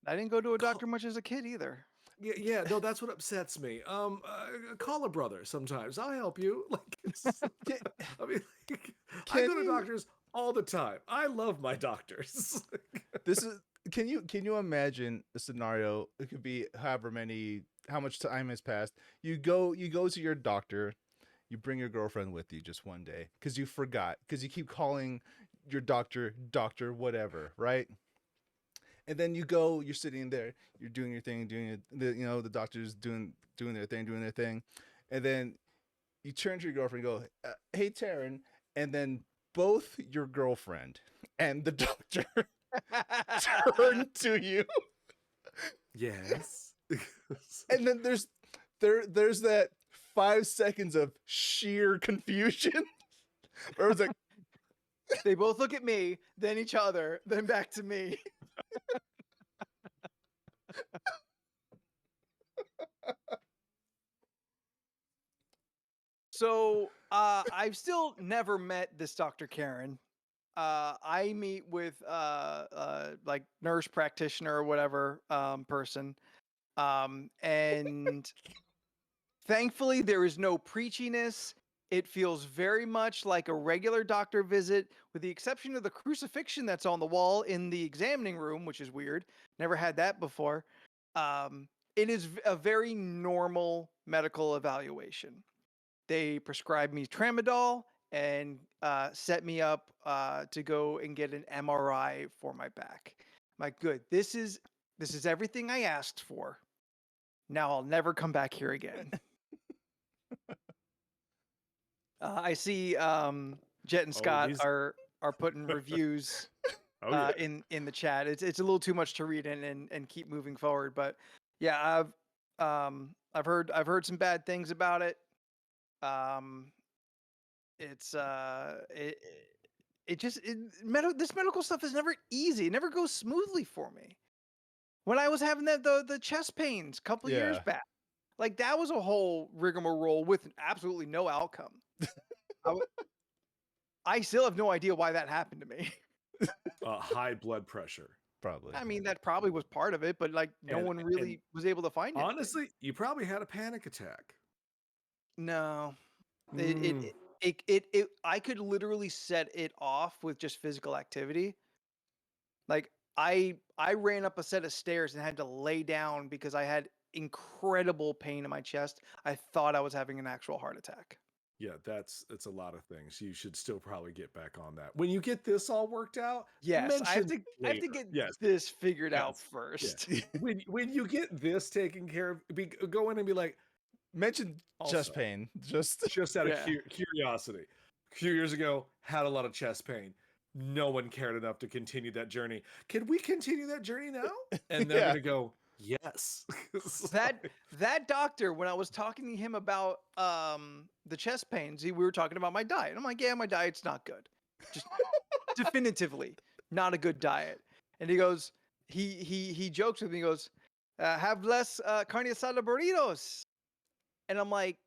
I didn't go to a doctor much as a kid either. yeah, no, that's what upsets me. Call a brother sometimes. I'll help you. Like, I mean, like, I go to doctors all the time. I love my doctors. This is can you imagine a scenario? It could be how much time has passed. You go to your doctor, you bring your girlfriend with you just one day because you forgot because you keep calling your doctor whatever, right? And then you're sitting there, you're doing your thing, the doctor's doing their thing, and then you turn to your girlfriend and go, "Hey, Taryn," and then both your girlfriend and the doctor turn to you, Yes. and then there's that 5 seconds of sheer confusion, where it's like, They both look at me, then each other, then back to me. So I've still never met this Dr. Karen. I meet with like nurse practitioner or whatever person, and thankfully there is no preachiness. It feels very much like a regular doctor visit, with the exception of the crucifixion that's on the wall in the examining room, which is weird. Never had that before. It is a very normal medical evaluation. They prescribed me tramadol and set me up to go and get an MRI for my back. I'm like, good. This is everything I asked for. Now I'll never come back here again. I see Jet and Scott these- are putting reviews Oh yeah. in the chat. It's a little too much to read and keep moving forward. But yeah, I've heard some bad things about it. It's this medical stuff is never easy. It never goes smoothly for me. When I was having the chest pains a couple years Yeah. back, like that was a whole rigmarole with absolutely no outcome. I still have no idea why that happened to me. High blood pressure. probably. I mean, that probably was part of it, but like no And- one really was able to find it. Honestly, you probably had a panic attack. No. Mm. It I could literally set it off with just physical activity. Like I ran up a set of stairs and had to lay down because I had incredible pain in my chest. I thought I was having an actual heart attack. Yeah, it's a lot of things. You should still probably get back on that. When you get this all worked out, Yes, I have mention to later. get Yes. this figured out Yes. first. When you get this taken care of, go in and be like, Mention Also- chest pain. Just just out of Yeah. curiosity. A few years ago, had a lot of chest pain. No one cared enough to continue that journey. Can we continue that journey now? And they're Yeah. gonna go, yes. That doctor, when I was talking to him about the chest pains, we were talking about my diet. I'm like, yeah, my diet's not good. Just definitively not a good diet. And he goes, he jokes with me. He goes, have less carne asada burritos. And I'm like,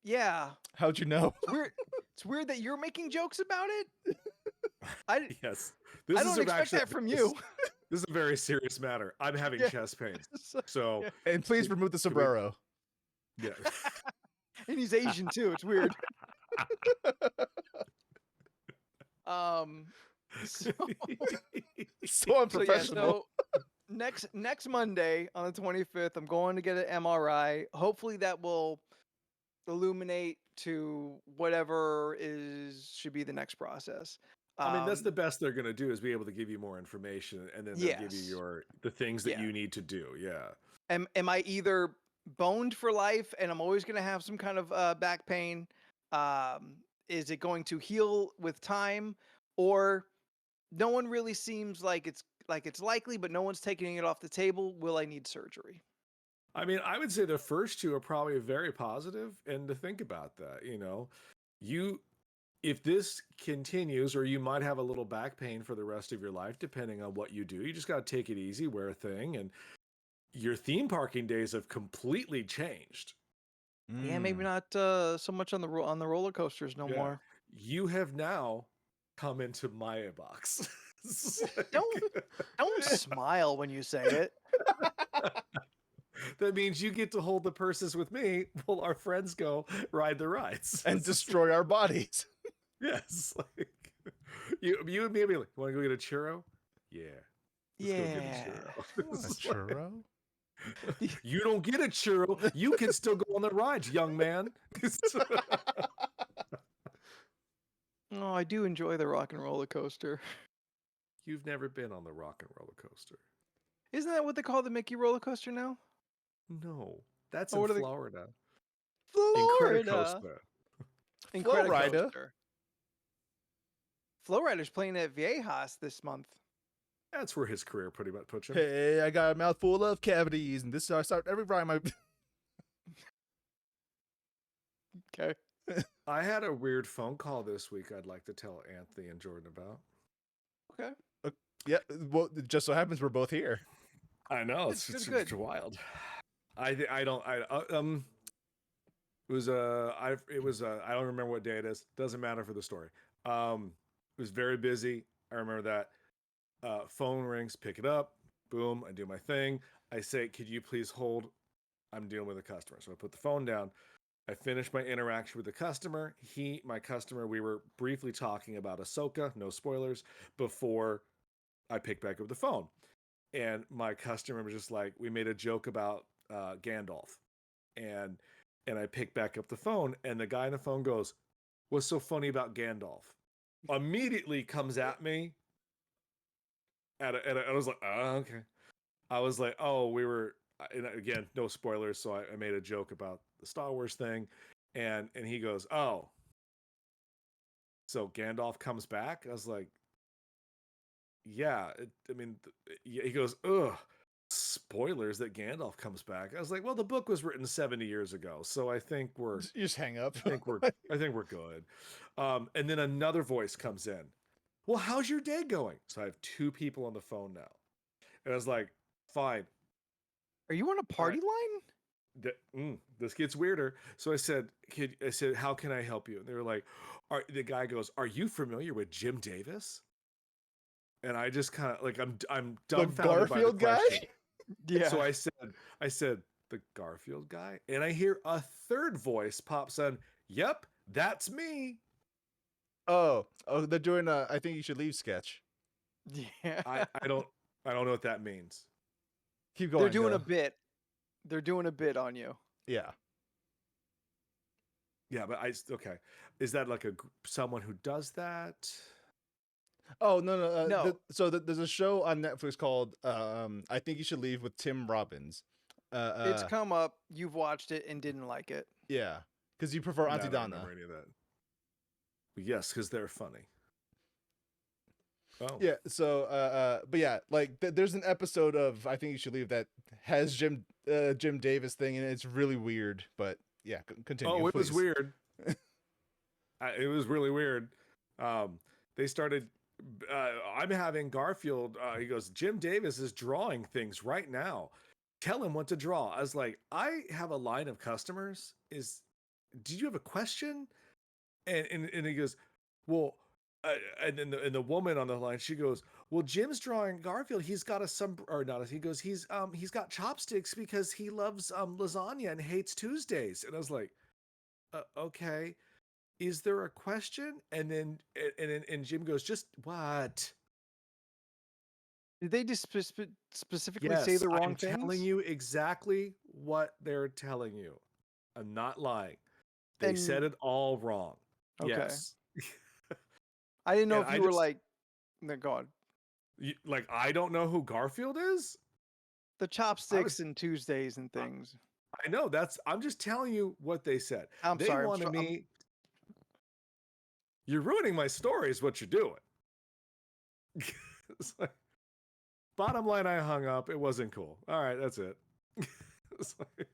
yeah. how'd you know? It's weird that you're making jokes about it. I Yes. I don't expect that from you. This is a very serious matter. I'm having Yeah. chest pains. So And please remove the sombrero. yeah. And he's Asian too. It's weird. So, So unprofessional. so next Monday on the 25th, I'm going to get an MRI. Hopefully that will illuminate to whatever should be the next process. I mean, that's the best they're going to do is be able to give you more information, and then they'll give you Yes. the things that Yeah. you need to do. Yeah. Am I either boned for life and I'm always going to have some kind of back pain? Is it going to heal with time, or no one really seems like it's likely, but no one's taking it off the table? Will I need surgery? I mean, I would say the first two are probably very positive, and to think about that, you if this continues, or you might have a little back pain for the rest of your life, depending on what you do. You just got to take it easy, wear a thing, and your theme parking days have completely changed. Yeah, maybe not so much on the roller coasters no Yeah. more. You have now come into my box. It's like- Don't smile when you say it. That means you get to hold the purses with me while our friends go ride the rides and destroy our bodies. Yes, like you and me be like, want to go get a churro? Yeah. Let's go get a Yeah. churro. A It's like, churro? you don't get a churro. You can still go on the rides, young man. Oh, I do enjoy the rock and roller coaster. You've never been on the rock and roller coaster. Isn't that what they call the Mickey roller coaster now? No, that's Oh, in what are they- Florida. Florida. Florida. Incredicoaster. Flowrider's playing at Viejas this month. That's where his career pretty much puts him. Hey, I got a mouthful of cavities, and this is how I start every rhyme. Okay. I had a weird phone call this week I'd like to tell Anthony and Jordan about. Okay. Yeah, well, it just so happens we're both here. I know, It's it's good. it's wild. I don't it was I don't remember what day it is. Doesn't matter for the story. It was very busy. I remember that. Phone rings, pick it up. Boom, I do my thing. I say, "Could you please hold? I'm dealing with a customer." So I put the phone down. I finished my interaction with the customer. My customer, we were briefly talking about Ahsoka, no spoilers, before I picked back up the phone. And my customer was just like, we made a joke about Gandalf. And I picked back up the phone, and the guy on the phone goes, "What's so funny about Gandalf?" Immediately comes at me. I was like, "Oh, okay." I was like, "Oh, we were," and again, no spoilers, so I made a joke about the Star Wars thing, and he goes, "Oh, so Gandalf comes back?" I was like, "Yeah." He goes, "Ugh, spoilers that Gandalf comes back." I was like, "Well, the book was written 70 years ago, so I think we're You just hang up. I think we're good." And then another voice comes in. "Well, how's your day going?" So I have two people on the phone now, and I was like, "Fine." Are you on a party line? This gets weirder. So I said, "How can I help you?" And they were like, the guy goes, "Are you familiar with Jim Davis?" And I just kind of like, I'm dumbfounded by the Garfield guy? question. Yeah. So I said, "The Garfield guy?" And I hear a third voice pops on. "Yep, that's me." Oh, they're doing a I think you should leave sketch. Yeah. I don't know what that means. Keep going. They're doing go. a bit. They're doing a bit on you. Yeah. Yeah, but okay. Is that like someone who does that? Oh no. No. There's a show on Netflix called I think you should leave with Tim Robbins. It's come up. You've watched it and didn't like it. Yeah, because you prefer No, Auntie I don't Donna. remember any of that. Yes, because they're funny. Oh. Yeah. So but yeah, like there's an episode of I think you should leave that has Jim Davis thing, and it's really weird. But yeah, continue. Oh, it was please. weird. It was really weird. They started. I'm having Garfield. He goes, "Jim Davis is drawing things right now. Tell him what to draw." I was like, "I have a line of customers. Did you have a question?" And he goes, "Well," and then the woman on the line, she goes, "Well, Jim's drawing Garfield. He's got or not. He goes, he's got chopsticks because he loves lasagna and hates Tuesdays." And I was like, "Okay. Is there a question?" And then Jim goes, "Just what?" Did they just specifically say the wrong I'm things? telling you exactly what they're telling you. I'm not lying. They said it all wrong. Okay. Yes. I didn't know And if you were like, no, go on. Like, I don't know who Garfield is? The chopsticks and Tuesdays and things. I know, I'm just telling you what they said. I'm They sorry. wanted me. You're ruining my story is what you're doing. It's like, bottom line, I hung up. It wasn't cool. All right, that's it. It's like,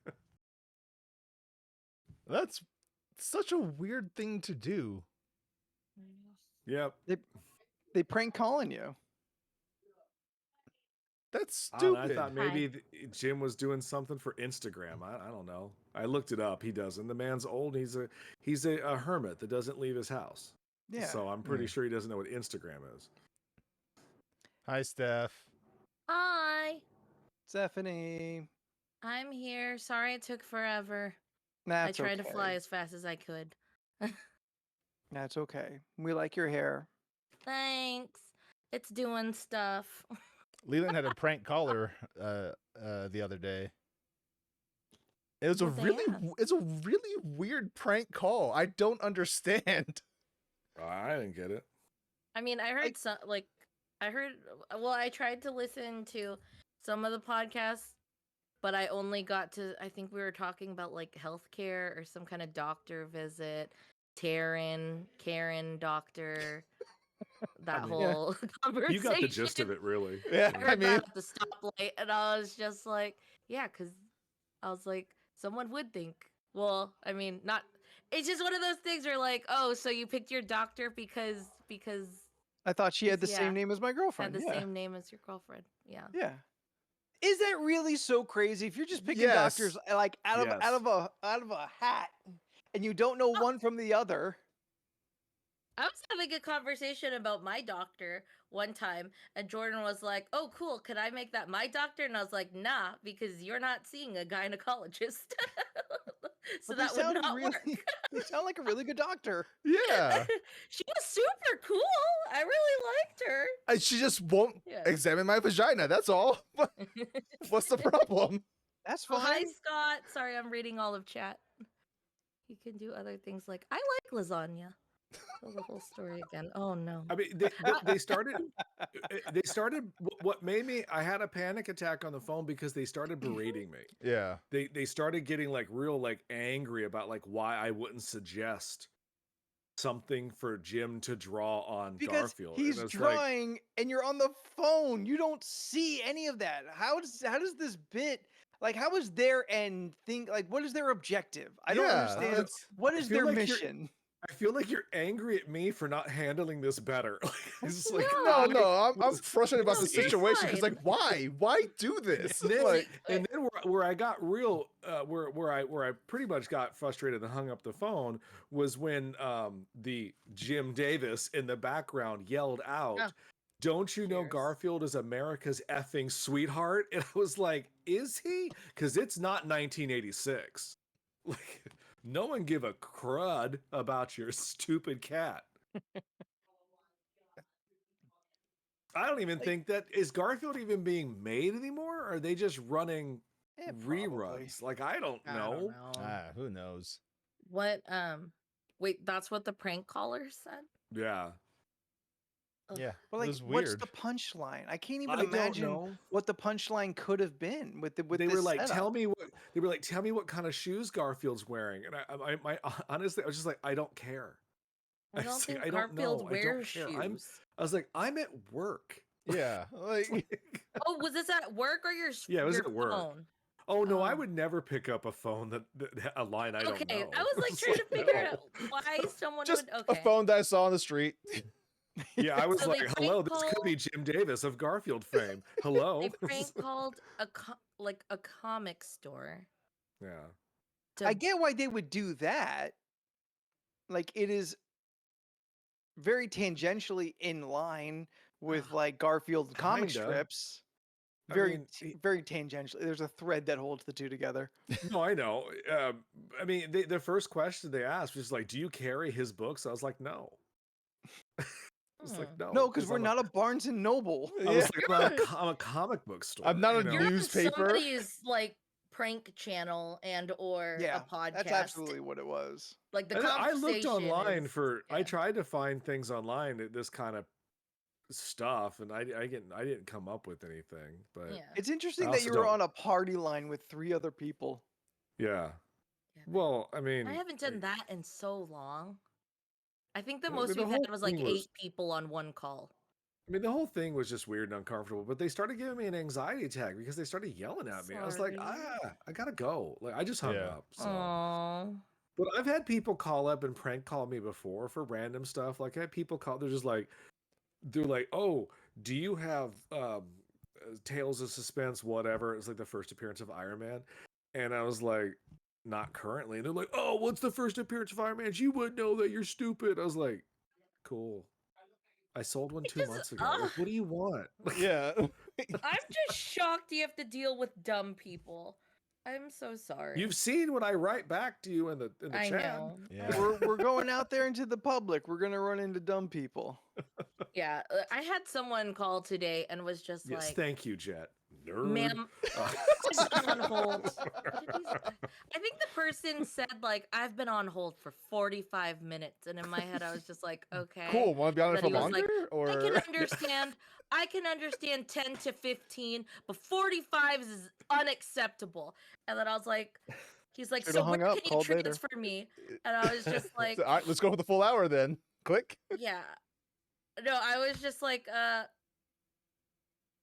That's such a weird thing to do. yep. They prank calling you. That's I don't know, I stupid. thought maybe Jim was doing something for Instagram. I don't know. I looked it up. He doesn't. The man's old. He's a hermit that doesn't leave his house. Yeah. So I'm pretty Yeah. sure he doesn't know what Instagram is. Hi, Steph. Hi, Stephanie. I'm here. Sorry it took forever. That's I tried to okay. fly as fast as I could. That's okay. We like your hair. Thanks. It's doing stuff. Leland had a prank caller the other day. It was What'd they ask? it's a really weird prank call. I don't understand. I didn't get it. I mean, I heard some I tried to listen to some of the podcasts, but I only got to, I think we were talking about like healthcare or some kind of doctor visit, Karen doctor, that mean, whole conversation. You got the gist of it, really. Yeah, I heard that at the stoplight, and I was just like, yeah, because I was like, someone would think, well, I mean, not, it's just one of those things where like, oh, so you picked your doctor because I thought she had the Yeah. same name as my girlfriend. had the Yeah. same name as your girlfriend. Yeah. Yeah. Is that really so crazy? If you're just picking Yes. doctors like out Yes. of a hat and you don't know one from the other. I was having a conversation about my doctor one time, and Jordan was like, "Oh, cool. Could I make that my doctor?" And I was like, "Nah, because you're not seeing a gynecologist, so But that they would sound not really, work." they sound like a really good doctor. Yeah. She was super cool. I really liked her. She just won't Yeah. examine my vagina. That's all. What's the problem? That's Oh, hi, fine. Scott. Sorry, I'm reading all of chat. You can do other things like I like lasagna. Tell the whole story again. Oh no. I mean, they started. What made me? I had a panic attack on the phone because they started berating me. Yeah. They started getting like real like angry about like why I wouldn't suggest something for Jim to draw on Because Garfield. he's And it's like, drawing and you're on the phone. You don't see any of that. How does this bit, like, how is their end think, like, what is their objective? I don't Yeah, understand. that's- What is feel their like you're- mission? I feel like you're angry at me for not handling this better. It's just like, No, I'm was- frustrated about No, the you're situation because, fine. like, why do this? And then, Like, and then where I got real, where I pretty much got frustrated and hung up the phone was when the Jim Davis in the background yelled out, Oh. "Don't you know Cheers. Garfield is America's effing sweetheart?" And I was like, "Is he? Because it's not 1986. Like, no one give a crud about your stupid cat." I don't even think that is Garfield even being made anymore. Or are they just running Yeah, probably. reruns? Like, I don't I know. don't know. who knows? What wait, that's what the prank caller said? Yeah, Ugh. Yeah, But it like, was what's weird. the punchline? I can't even I don't imagine know. what the punchline could have been with They this were like, setup. "Tell me what." They were like, "Tell me what kind of shoes Garfield's wearing." And I honestly, I was just like, "I don't care." I don't was like, think "I don't know. Garfield I don't wears care." shoes. I was like, "I'm at work." Yeah, like, Oh, was this at work or your Yeah, it was your at work. phone? Oh no, I Oh. would never pick up a phone that a line I don't Okay, know. I was like It's trying to like, figure no. out why someone just would. a Okay. phone that I saw on the street. Yeah, I was So they like, "Hello, prank this could call- be Jim Davis of Garfield fame." Hello. They prank called a comic store. Yeah. To, I get why they would do that. Like, it is very tangentially in line with like Garfield comic Kinda. strips. I Very, mean, very tangentially. There's a thread that holds the two together. No, I know. I mean, the first question they asked was like, "Do you carry his books?" I was like, "No." I was like, "No." No, because we're I'm not a Barnes and Noble. I was Yeah. like, I'm a comic book store. I'm not you a know? You're on newspaper. somebody's like prank channel and or Yeah, a podcast. that's absolutely what it was. Like the And I conversation. looked online is- for. I yeah. tried to find things online that this kind of stuff, and I didn't come up with anything. But Yeah. It's interesting I that also you were don't- on a party line with 3 other people. yeah. Yeah. Well, I mean, I haven't done that in so long. I think the I mean, most the we've whole had was like thing was- 8 people on one call. I mean, the whole thing was just weird and uncomfortable, but they started giving me an anxiety attack because they started yelling at me. I was like, Sorry. I gotta go. Like, I just hung Yeah. up. So. Aww. But I've had people call up and prank call me before for random stuff. Like, I had people call, they're like, oh, do you have Tales of Suspense, whatever? It's like the first appearance of Iron Man. And I was like, not currently. And they're like, oh, what's the first appearance of Iron Man? You wouldn't know that, you're stupid. I was like, cool. I sold one 2 months ago. Like, what do you want? Yeah. I'm just shocked you have to deal with dumb people. I'm so sorry. You've seen what I write back to you in the I chat. know. Yeah. We're going out there into the public. We're gonna run into dumb people. Yeah, I had someone call today and was just Yes, like, thank you, Jet. Nerd. "Ma'am, Uh, I've been on hold." What did he say? I think the person said like, "I've been on hold for 45 minutes," and in my head I was just like, "Okay." Cool. Want to be on it That for he was longer? like, Or I can understand 10 to 15, but 45 is unacceptable. And then I was like, he's like, Should've so when hung up, can you called later." transfer me? And I was just like, So, all right, let's go for the full hour then. Click. yeah. No, I was just like,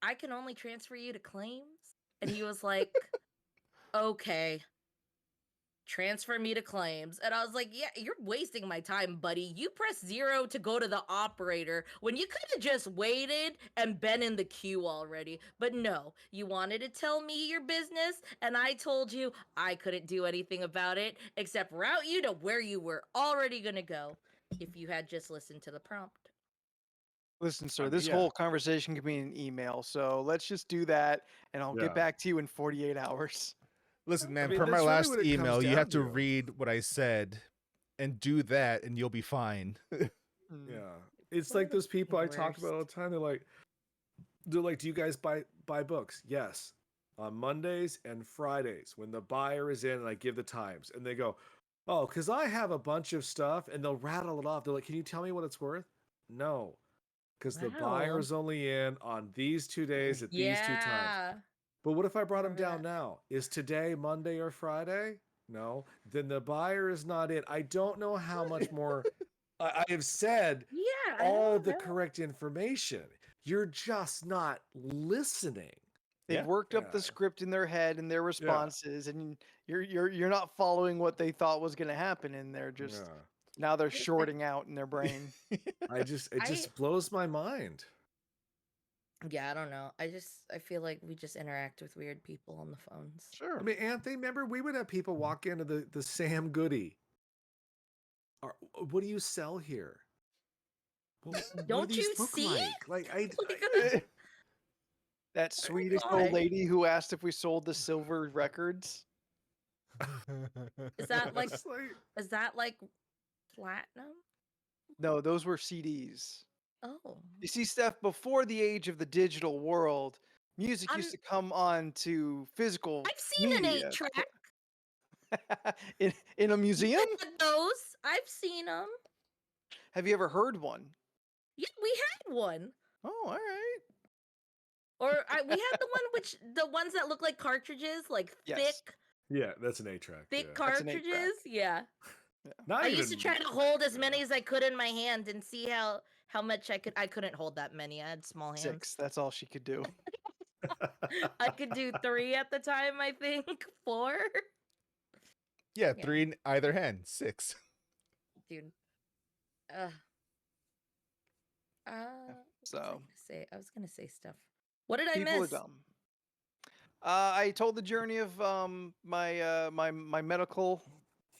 I can only transfer you to claims. And he was like, okay, transfer me to claims. And I was like, yeah, you're wasting my time, buddy. You press 0 to go to the operator when you could have just waited and been in the queue already. But no, you wanted to tell me your business, and I told you I couldn't do anything about it except route you to where you were already going to go if you had just listened to the prompt. Listen, sir, mean, this yeah. whole conversation could be an email, so let's just do that, and I'll Yeah. get back to you in 48 hours. Listen, man, mean, per my that's really last what it comes email, you down have to to. read what I said and do that, and you'll be fine. Mm. Yeah, it's What like those people I talk worst. about all the time. They're like, do you guys buy books? Yes, on Mondays and Fridays when the buyer is in, and I give the times, and they go, oh, because I have a bunch of stuff, and they'll rattle it off. They're like, can you tell me what it's worth? No, because the Wow. buyer's only in on these 2 days at these 2 times. Yeah. But what if I brought him Remember down that. now? Is today Monday or Friday? No. Then the buyer is not in. I don't know how much more I have said Yeah. I all don't the know. correct information. You're just not listening. They've Yeah. worked up the Yeah. script in their head and their responses, and you're not following what they thought was going to happen, and they're just Yeah. now they're Just shorting out in their brain. It just blows my mind. Yeah, I don't know. I feel like we just interact with weird people on the phones. Sure. I mean, Anthony, remember we would have people walk into the Sam Goody. What do you sell here? Well, what Don't do these you look see like? it? That Swedish God. old lady who asked if we sold the silver records. Is that like It's like, is that like platinum? No, those were CDs. Oh. You see, Steph, before the age of the digital world, music I'm- used to come on to physical I've seen an media. 8-track. in a museum? Those. I've seen them. Have you ever heard one? Yeah, we had one. Oh, all right. Or we had the ones that look like cartridges, like Yes. yeah, that's an 8-track. thick yeah. That's an 8-track. cartridges. Yeah. Not I even, used to try to hold as yeah. many as I could in my hand and see how much I could. I couldn't hold that many. I had small hands. 6. That's all she could do. I could do 3 at the time. I think 4. Yeah, Yeah. 3 in either hand. 6. Dude. Uh. So I was gonna say stuff. What did I people miss? are dumb. I told the journey of my medical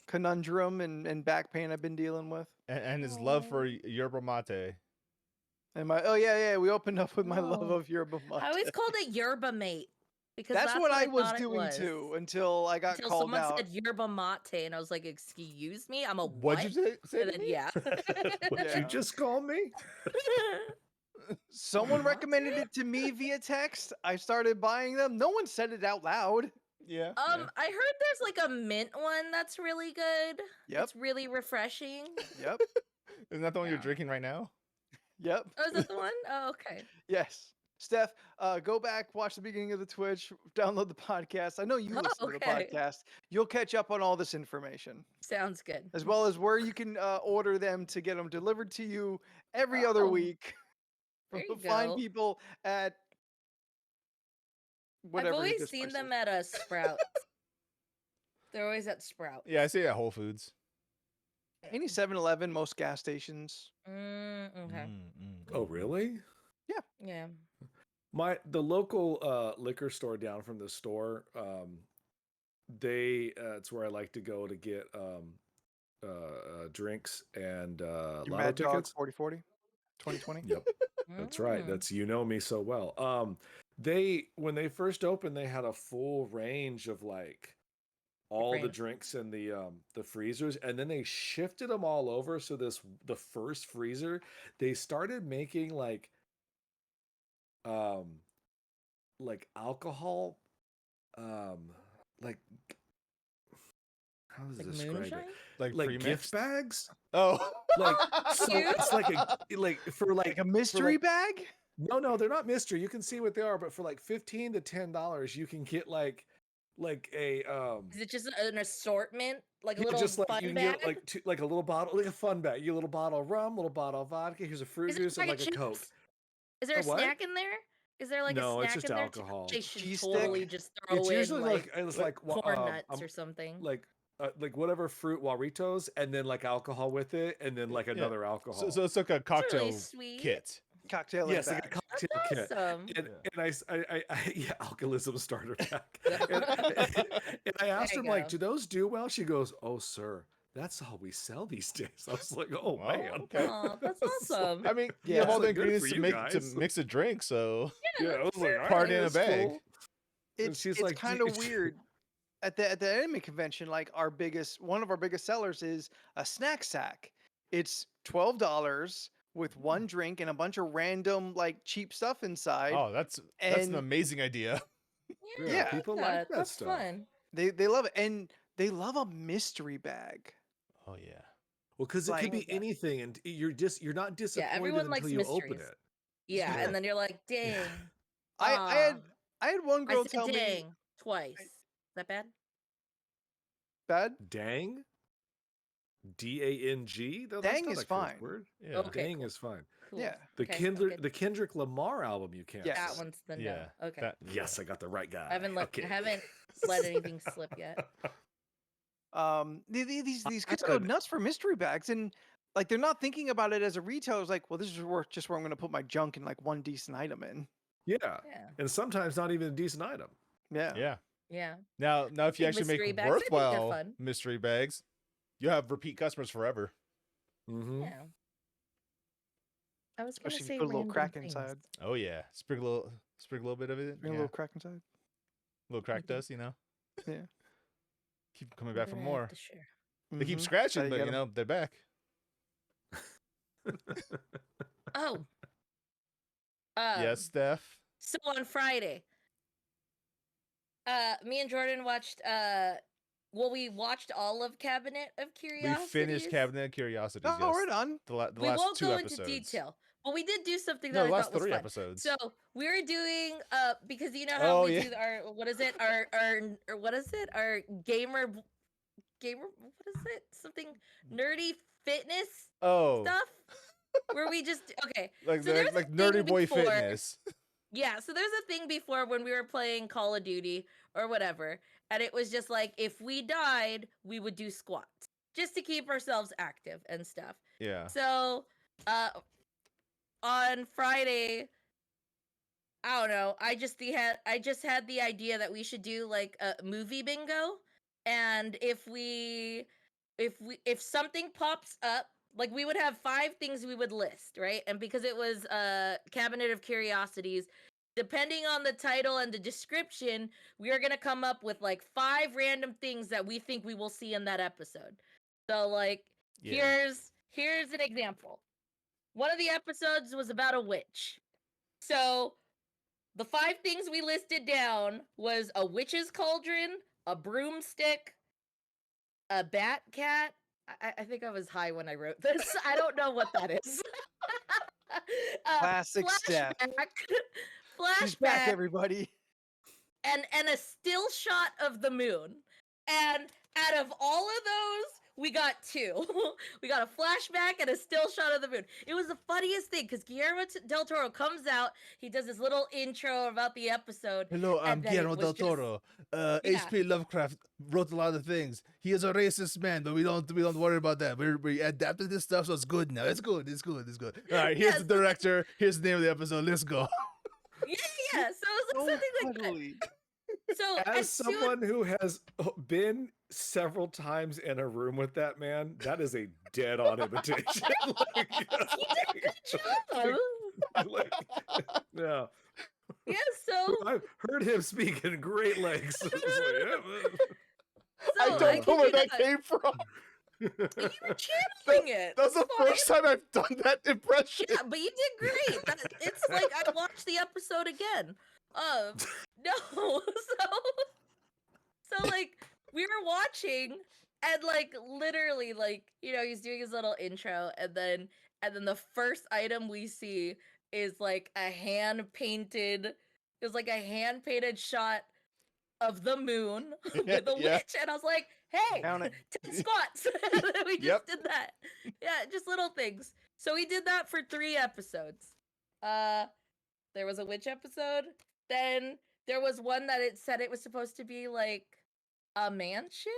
conundrum and back pain I've been dealing with. And his love for yerba mate. And we opened up with my love Oh. of yerba mate. I always called it yerba mate because That's what I was thought it doing too until I got Until called someone out. said yerba mate, and I was like, "Excuse me, I'm a What'd you say And to then, me? yeah. What Yeah. you just call me? Someone Mate? recommended it to me via text. I started buying them. No one said it out loud. Yeah. I heard there's like a mint one that's really good. Yep. It's really refreshing. Yep. Isn't that the one you're Yeah. drinking right now? Yep. Oh, is that the one? Oh, okay. Yes. Steph, go back, watch the beginning of the Twitch, download the podcast. I know you Oh, listen to the okay. podcast. You'll catch up on all this information, Sounds good. as well as where you can order them to get them delivered to you every other Oh, week from there you the fine go. people at I've whatever always this seen place them is. at a Sprouts. They're always at Sprouts. Yeah, I see it at Whole Foods. Any 7-Eleven, most gas stations. Okay. Oh, really? Yeah. The local liquor store down from the store, it's where I like to go to get drinks and Your lotto Mad Dog tickets. 4040, 2020. Yep, that's right. That's me so well. When they first opened, they had a full range of like all the drinks in the freezers, and then they shifted them all over. So the first freezer, they started making like alcohol, like how does Like this describe moonshine? it? Like Gift pre-mixed? bags. Oh, Like so Cute. it's like for Like a mystery bag? no, they're not mystery. You can see what they are, but for like $15 to $10, you can get like a Is it just an assortment? Like a yeah, little just like fun you can bag? get like a little bottle, like a fun bag. You get a little bottle of rum, little bottle of vodka. Here's a fruit Is it juice and bag like of a Coke. chips? Is there A a what? snack in there? Is there like No, a it's snack just in there? alcohol. They should Cheese totally stick? just throw It's in usually like it's like corn nuts or something. like whatever fruit Warritos, and then like alcohol with it, and then like yeah. another alcohol. So it's like a It's cocktail really sweet. kit. Cocktail yes, and like a bag. cocktail kit. Awesome. And I yeah, alcoholism starter pack. Yeah. And I asked There her, you like, go. do those do well? She goes, oh, sir, that's all we sell these days. I was like, oh, Oh, man. okay. Aw, that's It's like- awesome. I mean, you Yeah. have all It's the like, good ingredients for to you make to guys. mix a drink, so Yeah, I was like, all Party right, in a that's bag. cool. And It's she's like, kind "Do- of weird. At the anime convention, like one of our biggest sellers is a snack sack. It's $12 with one drink and a bunch of random like cheap stuff inside. oh, that's an And amazing idea. Yeah, people that. like that That's stuff. fun. they love it, and they love a mystery bag. Oh yeah. Well, because it Like- could be anything, and you're not disappointed everyone until likes you open mysteries. it. Yeah, Yeah. and then you're like, dang. I had one I girl said tell me dang twice. Is that bad? bad. Dang. DANG? That's Dang not is a curse fine. word. Yeah. Okay, Dang cool. is fine. Cool. Yeah. The Okay, the Kendrick Lamar album you can't. Yes. That say. one's the no. Yeah. Okay. Yes, I got the right guy. I haven't let okay. I haven't let anything slip yet. These kids I go gotta- nuts for mystery bags, and like they're not thinking about it as a retailer. It's like, well, this is just where I'm going to put my junk and like one decent item in. Yeah. Yeah. And sometimes not even a decent item. Yeah. Yeah. Yeah. Now if you Think actually mystery make bags, I think they're worthwhile fun. mystery bags, you have repeat customers forever. Mm-hmm. Yeah. I was gonna Especially if you say put a little random crack things. inside. Oh yeah. Sprinkle a little bit of it. Bring Yeah. a little crack inside. Little crack Mhm. dust, you know. Yeah. Keep coming We're back for gonna have more. to share. They keep Mhm. scratching, Gotta but get you 'em. know they're back. Oh. Yes, Steph. So on Friday, me and Jordan watched we watched all of Cabinet of We Curiosities. finished Cabinet of Curiosities. Oh, yes. right on. The We last won't two go episodes. into detail, but we did do something No, that the I last thought was 3 fun. episodes. So we were doing because you know how Oh, we yeah. do our what is it our what is it our gamer what is it something nerdy fitness Oh, stuff where we just okay like so there's a like thing nerdy boy before- fitness. Yeah, so there's a thing before when we were playing Call of Duty or whatever, and it was just like if we died, we would do squats just to keep ourselves active and stuff. Yeah. So, on Friday, I don't know, I just had the idea that we should do like a movie bingo, and if something pops up, like we would have 5 things we would list, right? And because it was Cabinet of Curiosities, depending on the title and the description, we are gonna come up with like 5 random things that we think we will see in that episode. So like Yeah. here's an example. One of the episodes was about a witch. So the 5 things we listed down was a witch's cauldron, a broomstick, a bat cat. I think I was high when I wrote this. I don't know what that is. Classic Steph. flashback, She's back, flashback everybody. and a still shot of the moon. And out of all of those, we got 2. We got a flashback and a still shot of the moon. It was the funniest thing because Guillermo del Toro comes out, he does his little intro about the episode. Hello, I'm and then it Guillermo del was just- Toro. Yeah. H.P. Lovecraft wrote a lot of things. He is a racist man, but we don't worry about that. We adapted this stuff, so it's good now. It's good. All right, here's Yeah, the so director. Here's the name of the episode. Let's go. Yeah. So it was like something like that. cuddly. So As someone who has been several times in a room with that man, that is a dead-on imitation. Like, he did a good job. yeah. Yeah, so I've heard him speak in Great Lakes. It's like, I so don't know give where you that came from. You were channeling it. That's the It's fine. first time I've done that impression. Yeah, but you did great. It's like I watched the episode again. No, so like we were watching, and like literally, like he's doing his little intro, and then the first item we see is like a hand painted. It was like a hand painted shot of the moon with a Yeah. witch, and I was like, "Hey, Count it. 10 squats." And then we just Yep. did that. Yeah, just little things. So we did that for 3 episodes. There was a witch episode. Then there was one that it said it was supposed to be like a mansion.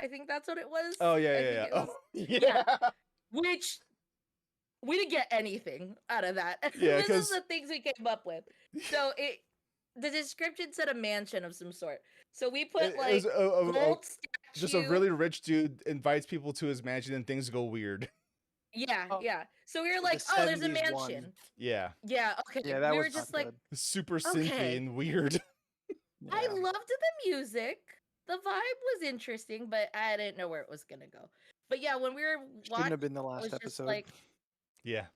I think that's what it was. Oh I yeah, think yeah, it yeah. was- Oh, yeah. Which we didn't get anything out of that. Yeah, This 'cause- is the things we came up with. So the description said a mansion of some sort. So we put It like was gold statue. just a really rich dude invites people to his mansion and things go weird. Yeah, Oh, yeah. So we were the like, oh, there's a 70s one. mansion. Yeah, Yeah, okay. Yeah, that we was were just not like, good. super synthy Okay. and weird. I Yeah. loved the music. The vibe was interesting, but I didn't know where it was gonna go. But yeah, when we were Shouldn't watching, have been the it last was just episode. like Yeah,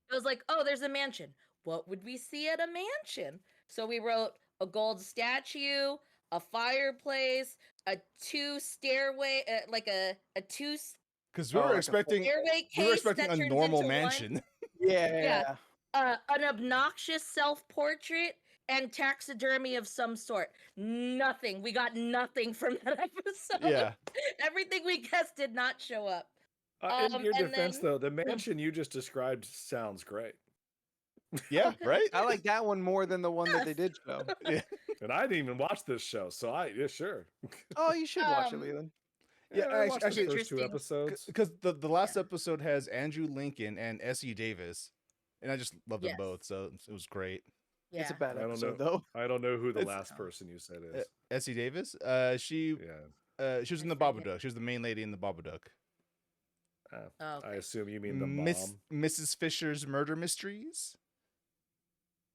it was like, oh, there's a mansion. What would we see at a mansion? So we wrote a gold statue, a fireplace, a 2 stairway, like a 2 because we Oh, were like a expecting stairway case we were expecting that a turns normal into one. mansion. Yeah. An obnoxious self-portrait and taxidermy of some sort. Nothing. We got nothing from that episode. Yeah, Everything we guessed did not show up. in your and defense, then- though, the mansion you just described sounds great. yeah, right. I like that one more than the one that they did show. Yeah, And I didn't even watch this show, so yeah, sure. Oh, you should watch it, Um, Leland. Yeah, I watched actually- the first 2 Interesting. episodes. because the last episode has Andrew Lincoln and S.E. Davis, and I just love them Yes. both, so it was great. Yeah. It's a bad I don't episode, know. though. I don't know who the It's- last person you said is. S.E. Davis, she Yeah. she was in the I forget. Babadook. She was the main lady in the Babadook. Oh, I okay. assume you mean the mom. Mrs. Fisher's Murder Mysteries.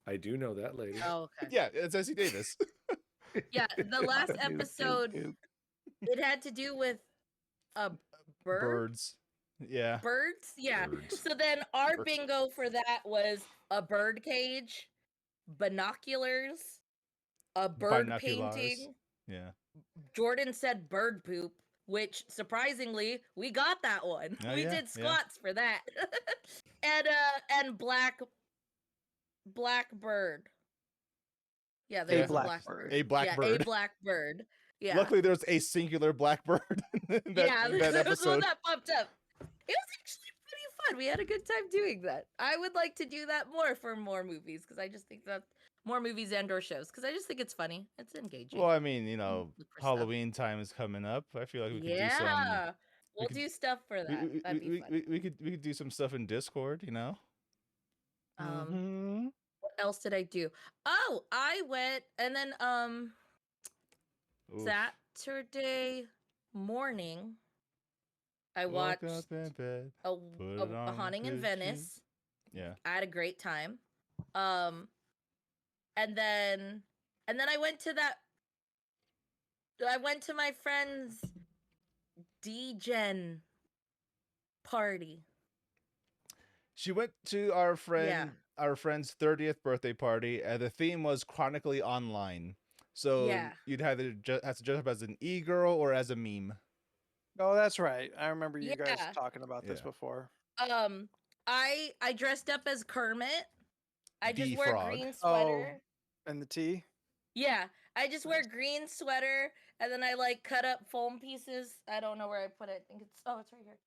I do know that lady. Oh, okay. Yeah, it's S.E. Davis. Yeah, the last Duke, Duke, episode, Duke. it had to do with a bird. Birds. Yeah. Birds? Yeah. Birds. So then our Birds. bingo for that was a bird cage, binoculars, a bird Binoculars. painting. Yeah. Jordan said bird poop, which surprisingly we got that one. Oh, We yeah, did yeah. squats for that. And black bird. Yeah, there A was a black black bird. bird. A black yeah, bird. A black bird. Yeah. Luckily, there's a singular blackbird in that, yeah, in that there was one episode. that popped up. It was actually pretty fun. We had a good time doing that. I would like to do that more for more movies because I just think that more movies and/or shows because I just think it's funny. It's engaging. Well, I mean, you know, look for stuff. Halloween time is coming up. I feel like we could do some. yeah, we'll could- do stuff for that. That'd be fun. we could do some stuff in Discord. You know. Mhm. What else did I do? Oh, I went and then Oof. Saturday morning I Woke watched up in bed. a, put a, it a on haunting in good shit. Venice. Yeah. I had a great time. And then I went to my friend's D-Gen party. She went to our friend's 30th birthday party, and the theme was chronically online. So Yeah. you'd either have to dress up as an e-girl or as a meme. Oh, that's right. I remember you guys Yeah. talking about this Yeah. before. I dressed up as Kermit. I just The wear frog. green Oh. sweater. And the tea. Yeah, I just wear green sweater, and then I like cut up foam pieces. I don't know where I put it. I think it's it's right here.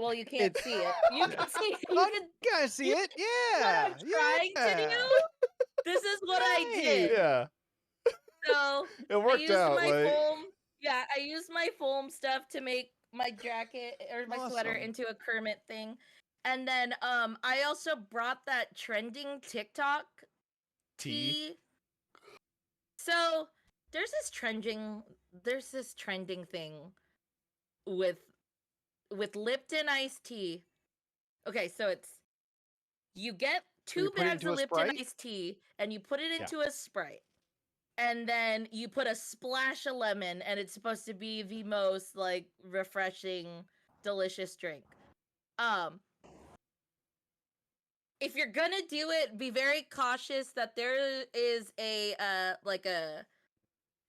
Well, you can't It's- see it. You can see. You I can. gotta see you it. What Yeah. I'm trying to yeah. do. This is what I Right. did. Yeah, So it I worked used out. my Like, foam. Yeah, I used my foam stuff to make my jacket or my sweater Awesome. into a Kermit thing. And then I also brought that trending TikTok tea. tea. So there's this trending thing with Lipton iced tea. Okay, so it's you get You 2 put it bags into of a Lipton Sprite? iced tea and you put it Yeah. into a Sprite. And then you put a splash of lemon, and it's supposed to be the most like refreshing, delicious drink. If you're gonna do it, be very cautious that there is a like a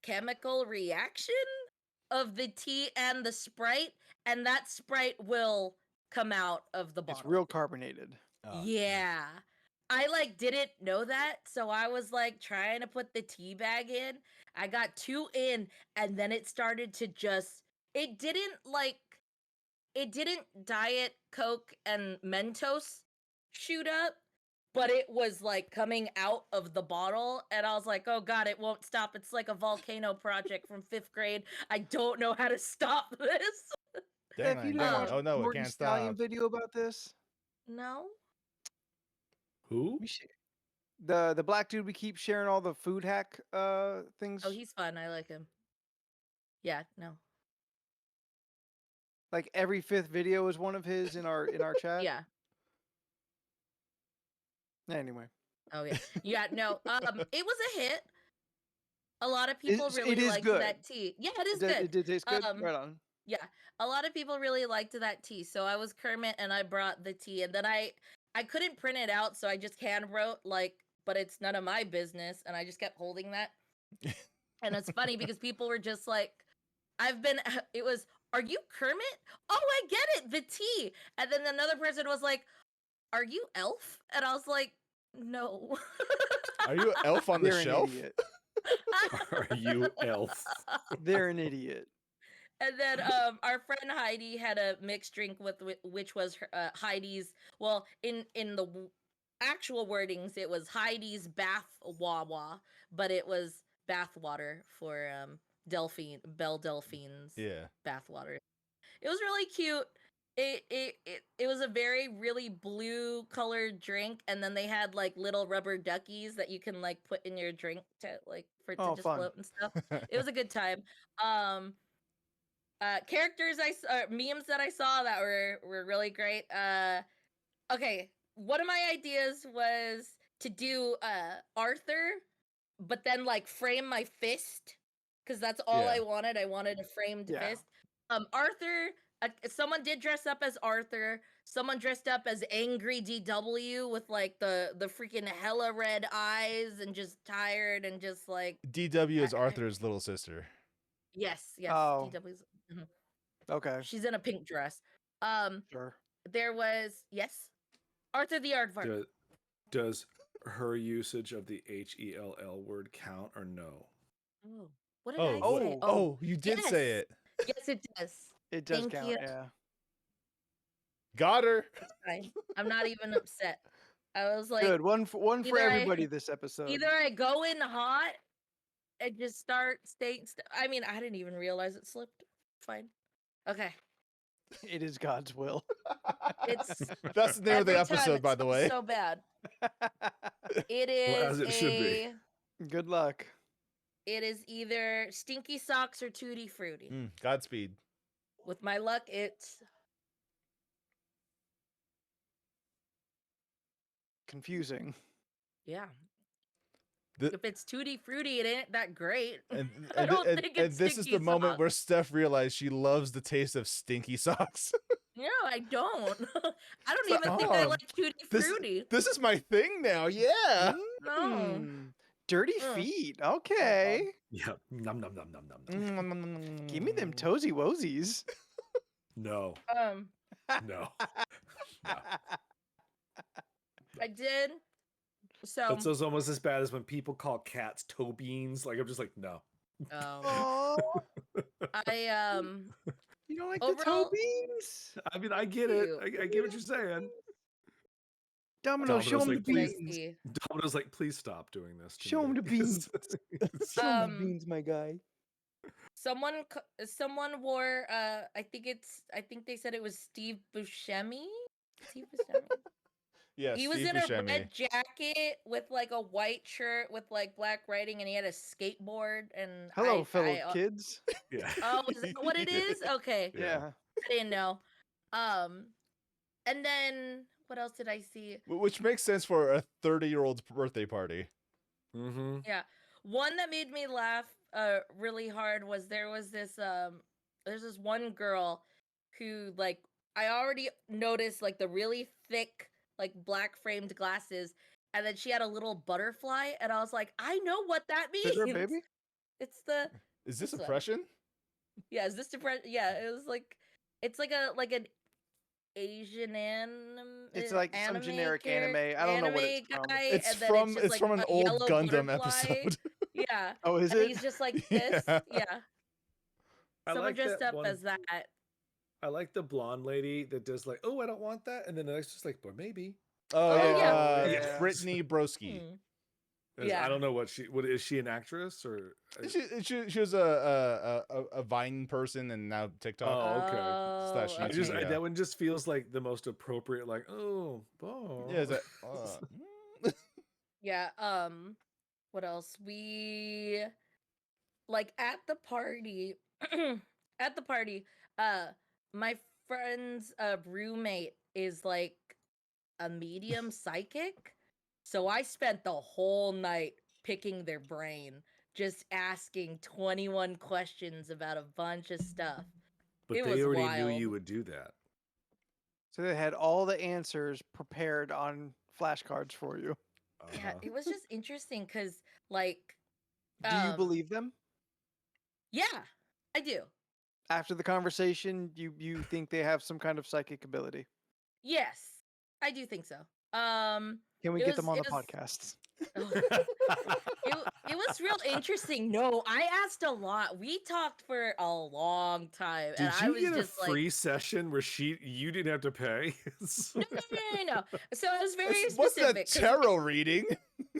chemical reaction of the tea and the Sprite, and that Sprite will come out of the bottle. It's real carbonated. Oh, Yeah. I like didn't know that, so I was like trying to put the tea bag in. I got 2 in, and then it started to just it didn't Diet Coke and Mentos shoot up, but it was like coming out of the bottle, and I was like, oh god, it won't stop. It's like a volcano project from 5th grade. I don't know how to stop this. dang, Steph, you dang, didn't dang. watch Oh no, it Morgan can't Stallion stop. video about this? No? Who? We should- The black dude we keep sharing all the food hack things. Oh, he's fun. I like him. Yeah, no. Like every 5th video is one of his in our chat. Yeah. Anyway, Oh yeah. Yeah, no. It was a hit. A lot of people It really is liked good. that tea. Yeah, it is It good. did taste good. Um, Right on. Yeah, a lot of people really liked that tea. So I was Kermit and I brought the tea, and then I couldn't print it out, so I just hand wrote like, but it's none of my business, and I just kept holding that. And it's funny because people were just like, it was, are you Kermit? Oh, I get it, the tea. And then another person was like, are you Elf? And I was like, no. Are you an elf on the They're an shelf? idiot. Are you elf? They're an idiot. And then our friend Heidi had a mixed drink which was Heidi's. Well, in the actual wordings, it was Heidi's bath wawa, but it was bath water for Belle Delphine's Yeah. bath water. It was really cute. It was a very really blue colored drink, and then they had like little rubber duckies that you can like put in your drink to like for it to Oh, just fun. float and stuff. It was a good time. Characters memes that I saw that were really great. Okay, one of my ideas was to do Arthur, but then like frame my fist, because that's all Yeah. I wanted. I wanted a framed Yeah. fist. Arthur. Someone did dress up as Arthur. Someone dressed up as Angry DW with like the freaking hella red eyes and just tired and just like DW is Arthur's little sister. yes. Oh. DW's. Mhm. Okay. She's in a pink dress. Sure. There was yes, Arthur the Aardvark. Does her usage of the HELL word count or no? Oh, what did I Oh, say? oh, you did say yes. it. Yes, it does. It does Thank count. you. Yeah. Got her. It's fine. I'm not even upset. I was like, Good. One for either I- everybody this episode. either I go in hot and just start staying. I mean, I didn't even realize it slipped. Fine. Okay. It is God's will. It's That's the name of the every time episode, it by the smells way. so bad. It is Well, as it should be. Good luck. It is either Stinky Socks or Tutti Frutti. Godspeed. With my luck, it's Confusing. yeah. The- If it's Tutti Frutti, it ain't that great. And, I don't think it's this is the Stinky moment Socks. where Steph realized she loves the taste of stinky socks. No, I don't. I don't So- even think I oh, like Tutti this- Frutti. This is my thing now. Yeah. No. Hmm. Dirty Mm. feet. Okay. Yeah. Nom nom nom nom nom nom. Give me them toesy woesies. No. Um, No. No. did. So That's almost as bad as when people call cats toe beans. Like I'm just like, no. Oh, I you don't like the toe overall beans? I mean, I get it. Ew. I get what you're saying. Domino, show Domino's him the like, please. beans. spicy. Domino's like, please stop doing this. To Show me. him the beans. Show him the Um, beans, my guy. someone wore I think they said it was Steve Buscemi. Steve Buscemi. Yeah, He was Steve in a Buscemi. red jacket with like a white shirt with like black writing, and he had a skateboard. And Hello, fellow kids. Yeah. Oh, is that what it is? Okay, Yeah. I didn't know. And then what else did I see? Which makes sense for a 30-year-old's birthday party. Mm-hmm. Yeah, one that made me laugh really hard was there's this one girl who, like, I already noticed like the really thick like black framed glasses, and then she had a little butterfly, and I was like, I know what that means. Sugar baby? It's the Is this This one. oppression? yeah. Is this depression? Yeah, it was like it's like an Asian anime. It's like some generic anime. I don't know what it's from. guy, It's and then from just, it's like, from an a old yellow Gundam butterfly. episode. Yeah, Oh, is and it? he's just like this. Yeah. Yeah, I someone like dressed that up one. as that. I like the blonde lady that does like, oh, I don't want that, and then the next just like, but maybe. Oh, Oh, yeah, yeah. Yeah. Brittany Broski. Hmm. Is- Yeah. I don't know what is she an actress or? She was a Vine person and now TikTok. Oh, okay. Slash I YouTube. just yeah. that one just feels like the most appropriate. Like, oh. Yeah, is that, Yeah. What else? We like at the party. At the party, my friend's roommate is like a medium psychic, so I spent the whole night picking their brain, just asking 21 questions about a bunch of stuff. But It they was already knew wild. you would do that. So they had all the answers prepared on flashcards for you. Yeah, Uh-huh. it was just interesting because, like, Do you believe them? yeah, I do. After the conversation, you think they have some kind of psychic ability? Yes, I do think so. Um, Can we It get them was- on the it was- podcast? it was real interesting. No, I asked a lot. We talked for a long time, Did and I you was get a just free session where you didn't have to pay? like, no. So I was very what's that specific. 'cause- tarot reading?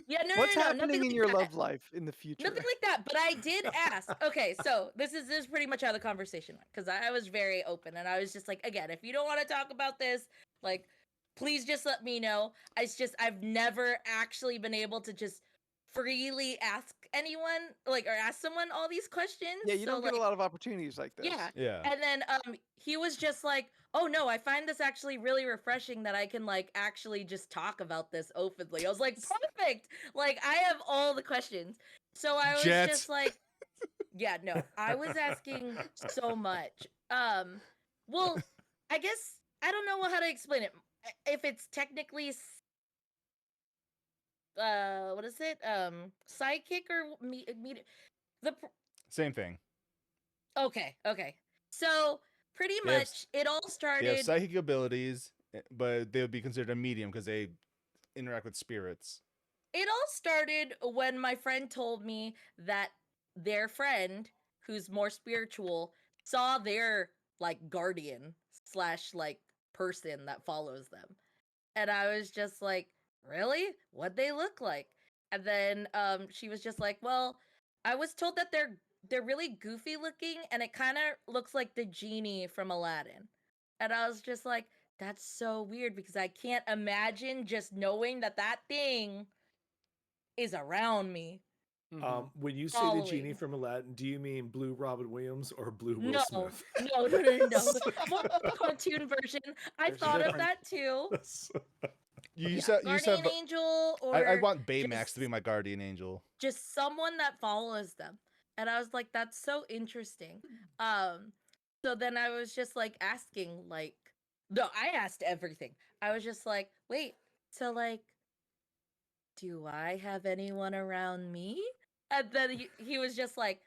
Yeah, no, What's no, nothing happening in like your that. love life in the future? Nothing like that, but I did ask. Okay, so this is pretty much how the conversation went, because I was very open, and I was just like, again, if you don't want to talk about this, like, please just let me know. I've never actually been able to just freely ask anyone, like, or ask someone all these questions. Yeah, you so, don't get a like, lot of opportunities like this. Yeah. Yeah. And then he was just like, "Oh no, I find this actually really refreshing that I can like actually just talk about this openly." I was like, "Perfect." Like I have all the questions. So I was Jet. just like, yeah, no. I was asking so much. Well, I guess I don't know how to explain it. If it's technically what is it? Psychic or the Same thing. Okay. So pretty They have much it all They have started. psychic abilities, but they would be considered a medium because they interact with spirits. It all started when my friend told me that their friend, who's more spiritual, saw their like guardian slash like person that follows them, and I was just like, really? What'd they look like? And then she was just like, well, I was told that they're really goofy looking, and it kind of looks like the genie from Aladdin. And I was just like, that's so weird because I can't imagine just knowing that thing is around me. Mhm. When you say the genie Following. from Aladdin, do you mean Blue Robin Williams or Blue Will No, Smith? no. More cartoon version. I There's a thought of difference. that too. You Yeah, used to guardian have. angel, or I want Baymax just- to be my guardian angel. just someone that follows them. And I was like, that's so interesting. So then I was just like asking, like, no, I asked everything. I was just like, wait, so like, do I have anyone around me? And then he was just like,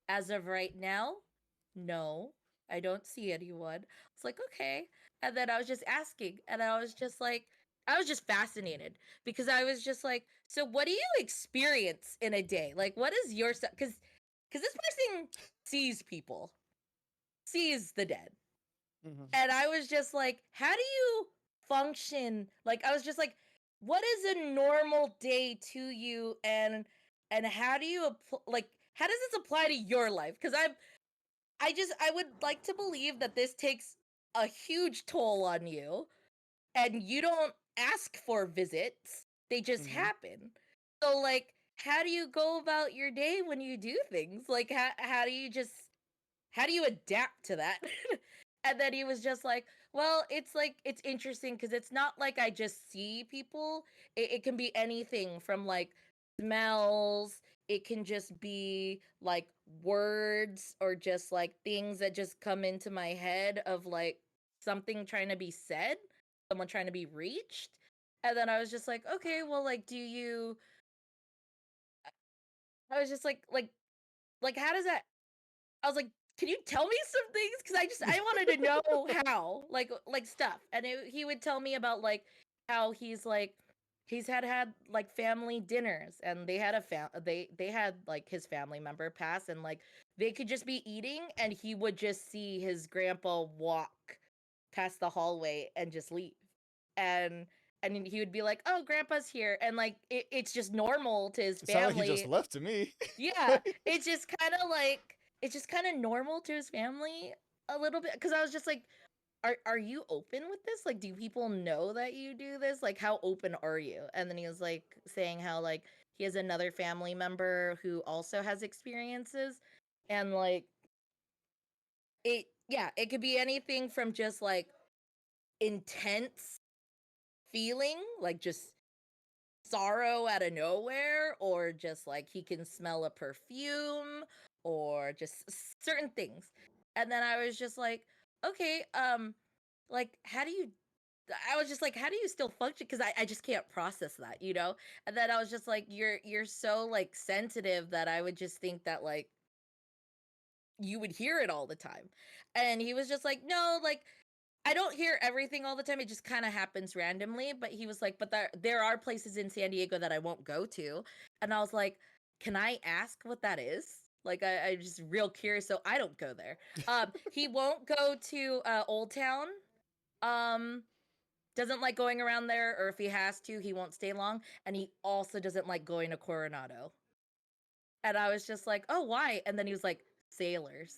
as of right now, no, I don't see anyone. It's like, okay. And then I was just asking, and I was just like, I was just fascinated because I was just like, so what do you experience in a day? Like, what is your stuff? Because this person sees people, sees the dead, and I was just like, how do you function? Like, I was just like, what is a normal day to you, and how do you like? How does this apply to your life? Because I would like to believe that this takes a huge toll on you and you don't ask for visits, they just happen. So like how do you go about your day when you do things? Like how do you adapt to that? And then he was just like, it's interesting because it's not like I just see people. It can be anything from like smells, it can just be like words or just like things that just come into my head of like something trying to be said, someone trying to be reached. And then I was just like, okay, well, like, do you? I was just like, how does that? I was like, can you tell me some things? Because I wanted to know how, like stuff. And he would tell me about like how he's had like family dinners, and they had they had like his family member pass, and like they could just be eating, and he would just see his grandpa walk past the hallway and just leave, and then he would be like, "Oh, grandpa's here," and like it's just normal to his It sounded like he family. just left to me. Yeah, it's just kind of like it's just kind of normal to his family a little bit, because I was just like, are you open with this? Like, do people know that you do this? Like, how open are you? And then he was like saying how like he has another family member who also has experiences, and like it could be anything from just like intense feeling, like just sorrow out of nowhere, or just like he can smell a perfume, or just certain things. And then I was just like, okay, like how do you, I was just like, how do you still function? Because I just can't process that, you know? And then I was just like, you're so like sensitive that I would just think that like you would hear it all the time. And he was just like, no, like I don't hear everything all the time. It just kind of happens randomly. But he was like, but there are places in San Diego that I won't go to. And I was like, can I ask what that is? Like, I just real curious. So I don't go there. He won't go to Old Town. Um, doesn't like going around there, or if he has to, he won't stay long. And he also doesn't like going to Coronado. And I was just like, oh, why? And then he was like, sailors.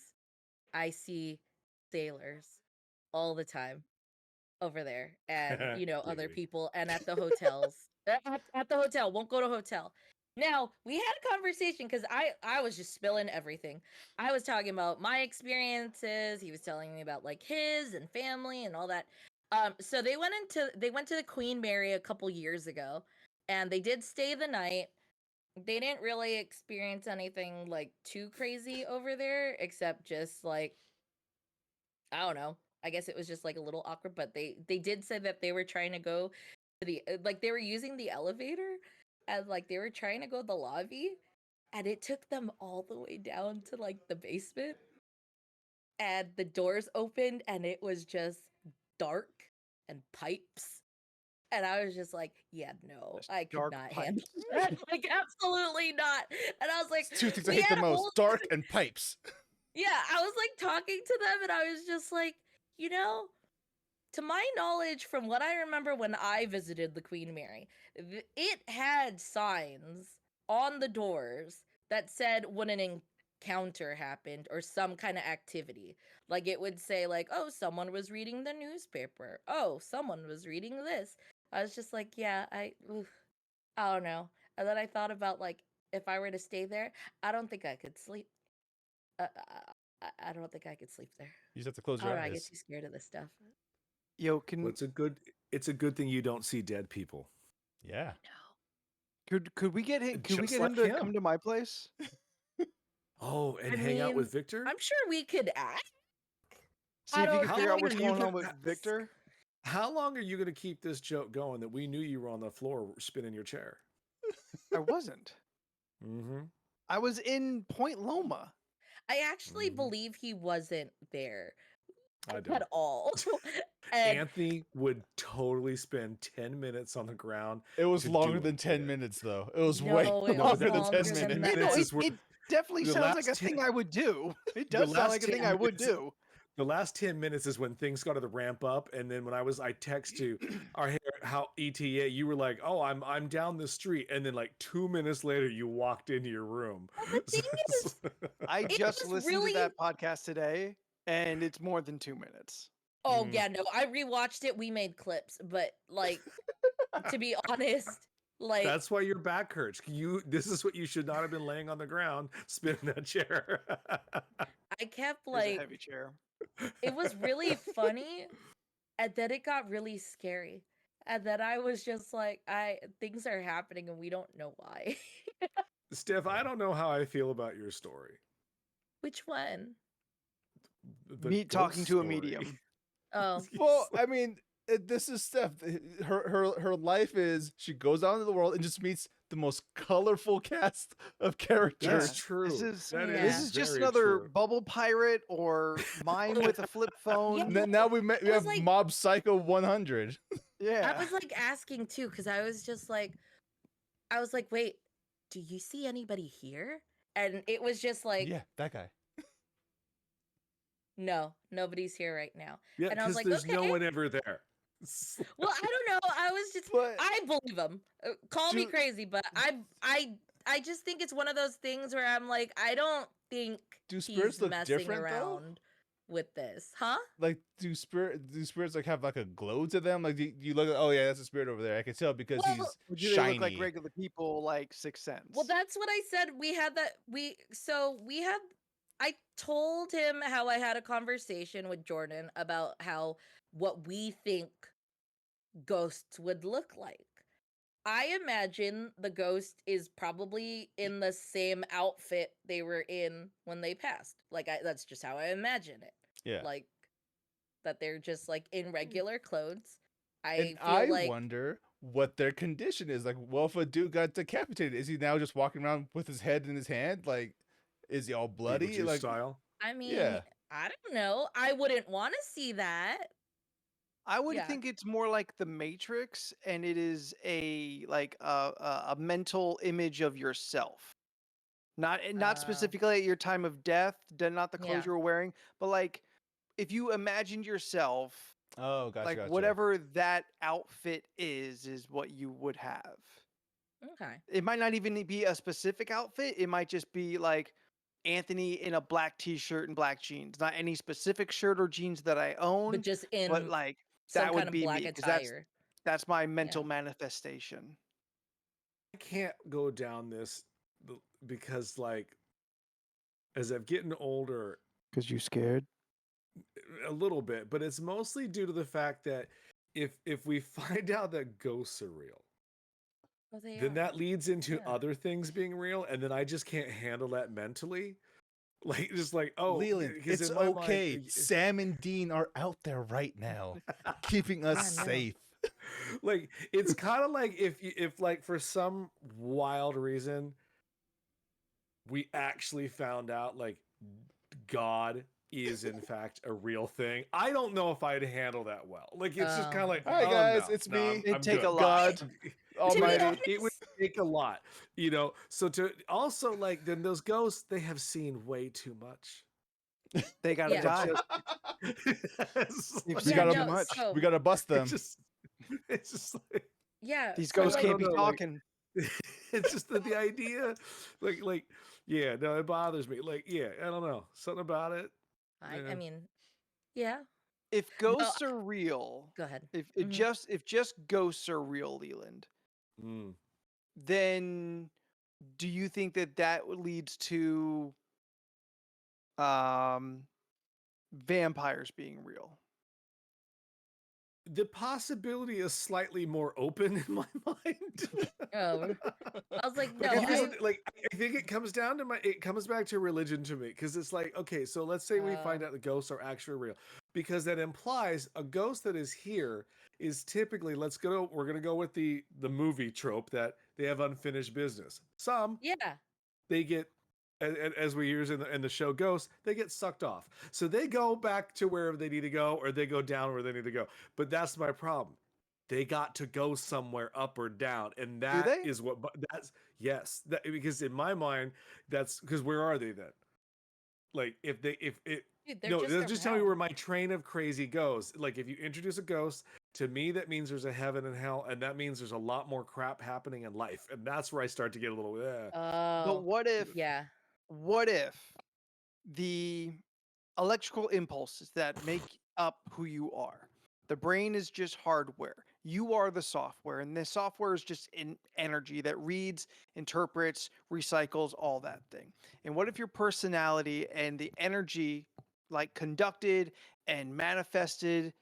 I see sailors all the time over there, and other Really? people, and at the hotels. At the hotel, won't go to hotel. Now we had a conversation because I was just spilling everything. I was talking about my experiences, he was telling me about like his and family and all that. So they went to the Queen Mary a couple years ago, and they did stay the night. They didn't really experience anything like too crazy over there, except just like, I don't know. I guess it was just like a little awkward, but they did say that they were trying to go to the like they were using the elevator, and like they were trying to go to the lobby, and it took them all the way down to like the basement, and the doors opened, and it was just dark and pipes. And I was just like, yeah, no, Just I could dark not pipes. handle that. Like, absolutely not. And I was like, It's two things I we hate the had a most: whole dark and pipes. yeah, I was like talking to them, and I was just like, you know, to my knowledge, from what I remember when I visited the Queen Mary, it had signs on the doors that said when an encounter happened or some kind of activity. Like it would say, like, oh, someone was reading the newspaper. Oh, someone was reading this. I was just like, yeah, I don't know. And then I thought about like if I were to stay there, I don't think I could sleep. Uh, I don't think I could sleep there. You just have to close I don't your know. I get eyes. too scared of this stuff. Yo, Well, it's a good thing you don't see dead people. Yeah. No. could we get him? Could we Just get him like to him. come to my place? Oh, and I hang out mean, with Victor? I'm sure we could act. See I if you don't can How figure out long what's are you going on gonna with Victor. How long are you gonna keep this joke going that we knew you were on the floor spinning your chair? I wasn't. Mm-hmm. I was in Point Loma. I actually Mm-hmm. believe he wasn't there. I at don't. all. And Anthony would totally spend 10 minutes on the ground. It was to longer do than it. 10 Yeah. minutes, though. It was No, way it No, was longer than 10 longer than minutes. that. minutes it, is where it definitely the sounds like last a thing 10 I would do. It the does sound last like a 10 thing I would minutes do. the last 10 minutes is when things started to ramp up, and then when I text you, how ETA, you were like, oh, I'm down the street, and then like 2 minutes later you walked into your room. Well, the thing is, I it just was listened really. to that podcast today, and it's more than 2 minutes. Oh Mm. yeah, no, I rewatched it. We made clips, but like, to be honest, like, That's why your back hurts. This is what you should not have been laying on the ground, spinning that chair. I kept There's a like, heavy chair. it was really funny, and then it got really scary, and then I was just like, things are happening and we don't know why. Steph, I don't know how I feel about your story. Which one? The Me talking ghost to a story. medium. Oh, Well, I mean, this is Steph. Her life is she goes out into the world and just meets the most colorful cast of characters. That's true. This is That Yeah. this is just very another true. bubble pirate or mime with a flip phone. Yeah. Now we It have was like- Mob Psycho 100. Yeah. I was like asking too, because I was just like, wait, do you see anybody here? And it was just like, Yeah, that guy. no, nobody's here right now. Yeah, And I was because like, there's no okay. one ever there. Well, I don't know. I was just, But I believe him. Call me Do- crazy, but I just think it's one of those things where I'm like, I don't think Do spirits he's look messing different, though? around with this, huh? like, do spirits like have like a glow to them? Like, do you look at, oh yeah, that's a spirit over there. I can tell because Well, he's Or do they shiny. look like regular people, like Sixth Sense? Well, that's what I said. I told him how I had a conversation with Jordan about how what we think ghosts would look like. I imagine the ghost is probably in the same outfit they were in when they passed. Like, that's just how I imagine it. Yeah. Like, that they're just like in regular clothes. And I feel like wonder what their condition is. Like, well, if a dude got decapitated, is he now just walking around with his head in his hand? Like, is he all bloody? Beetlejuice Like, style. I mean, Yeah. I don't know. I wouldn't want to see that. I would Yeah. think it's more like the Matrix, and it is a mental image of yourself, not specifically at your time of death, not the clothes Yeah. you were wearing, but like if you imagined yourself, oh, gotcha, like gotcha. whatever that outfit is what you would have. Okay. It might not even be a specific outfit. It might just be like Anthony in a black t-shirt and black jeans. Not any specific shirt or jeans that I own, But just in but like some that kind would of be black me, 'cause attire. that's my mental manifestation. I can't go down this because, like, as I've getting older, Because you scared? a little bit, but it's mostly due to the fact that if we find out that ghosts are real, Oh, they then are. that leads into Yeah. other things being real, and then I just can't handle that mentally. Like, just like, oh, Leland, 'cause it's in my mind, okay. Sam and Dean are out there right now, keeping us Yeah, no. safe. like, it's kind of like if like for some wild reason we actually found out like God is in fact a real thing. I don't know if I'd handle that well. Like, it's just kind of like, Hi, oh, guys, no, it's no, me. It'd take good. a lot. God To be Almighty. honest, It would take a lot, you know. So to also, like, then those ghosts, they have seen way too much. They gotta Yeah. die. It's You've like- We seen gotta- too much. We gotta bust them. it's just like, Yeah. These so, ghosts like, can't be no, like- talking. it's just the idea, like, yeah, no, it bothers me. Like, yeah, I don't know, something about it. I Yeah. mean, yeah. If ghosts are real, Go ahead. if Mhm. just ghosts are real, Leland, Mm. then do you think that leads to vampires being real? The possibility is slightly more open in my mind. Oh, I was like, no. Like, I, I think it comes down to it comes back to religion to me, because it's like, okay, so let's say we find out the ghosts are actually real, because that implies a ghost that is here is typically, we're gonna go with the movie trope that they have unfinished business. Some yeah. they get as we use in the show Ghost, they get sucked off. So they go back to wherever they need to go, or they go down where they need to go. But that's my problem. They got to go somewhere up or down, and that they? is what that's yes. Because in my mind, that's because where are they then? Like if it Dude, they're no, just just tell me around. where my train of crazy goes. Like if you introduce a ghost, to me that means there's a heaven and hell, and that means there's a lot more crap happening in life, and that's where I start to get a little. But Oh, what if yeah. the electrical impulses that make up who you are, the brain is just hardware, you are the software, and the software is just in energy that reads, interprets, recycles, all that thing. And what if your personality and the energy like conducted and manifested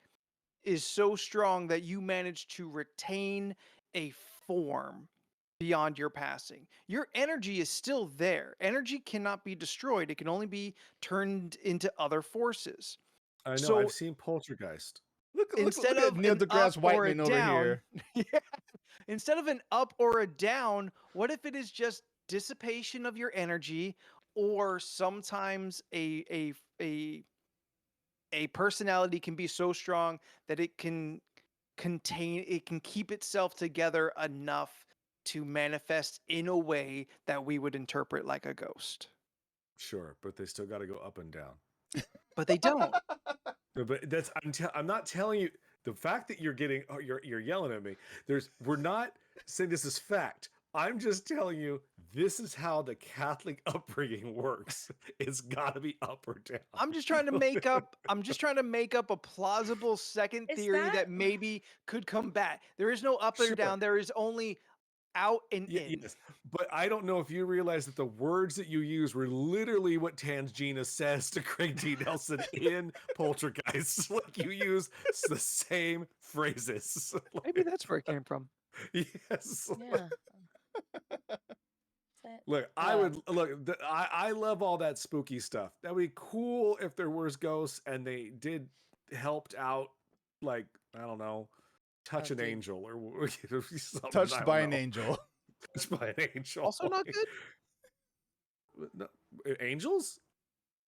is so strong that you manage to retain a form beyond your passing? Your energy is still there. Energy cannot be destroyed. It can only be turned into other forces. I know. So I've seen Poltergeist. Look instead at of Neil an deGrasse up or a Whiteman over down, here. yeah, instead of an up or a down, what if it is just dissipation of your energy, or sometimes a personality can be so strong that it can keep itself together enough to manifest in a way that we would interpret like a ghost. Sure, but they still got to go up and down. But they don't. But that's I'm not telling you the fact that you're getting you're yelling at me. We're not saying this is fact. I'm just telling you this is how the Catholic upbringing works. It's got to be up or down. I'm just trying to make up a plausible second Is theory that that maybe could combat. There is no up or Sure. down. There is only out and in. Yes, but I don't know if you realize that the words that you use were literally what Tangina says to Craig D. Nelson in Poltergeist. Like you use the same phrases. Maybe that's where it came from. Yes. Yeah. Look, I love all that spooky stuff. That would be cool if there was ghosts and they did helped out, like I don't know, touch an dude. angel or something, I Touched don't by an know. angel. Touched by an angel. Also not good. No, angels?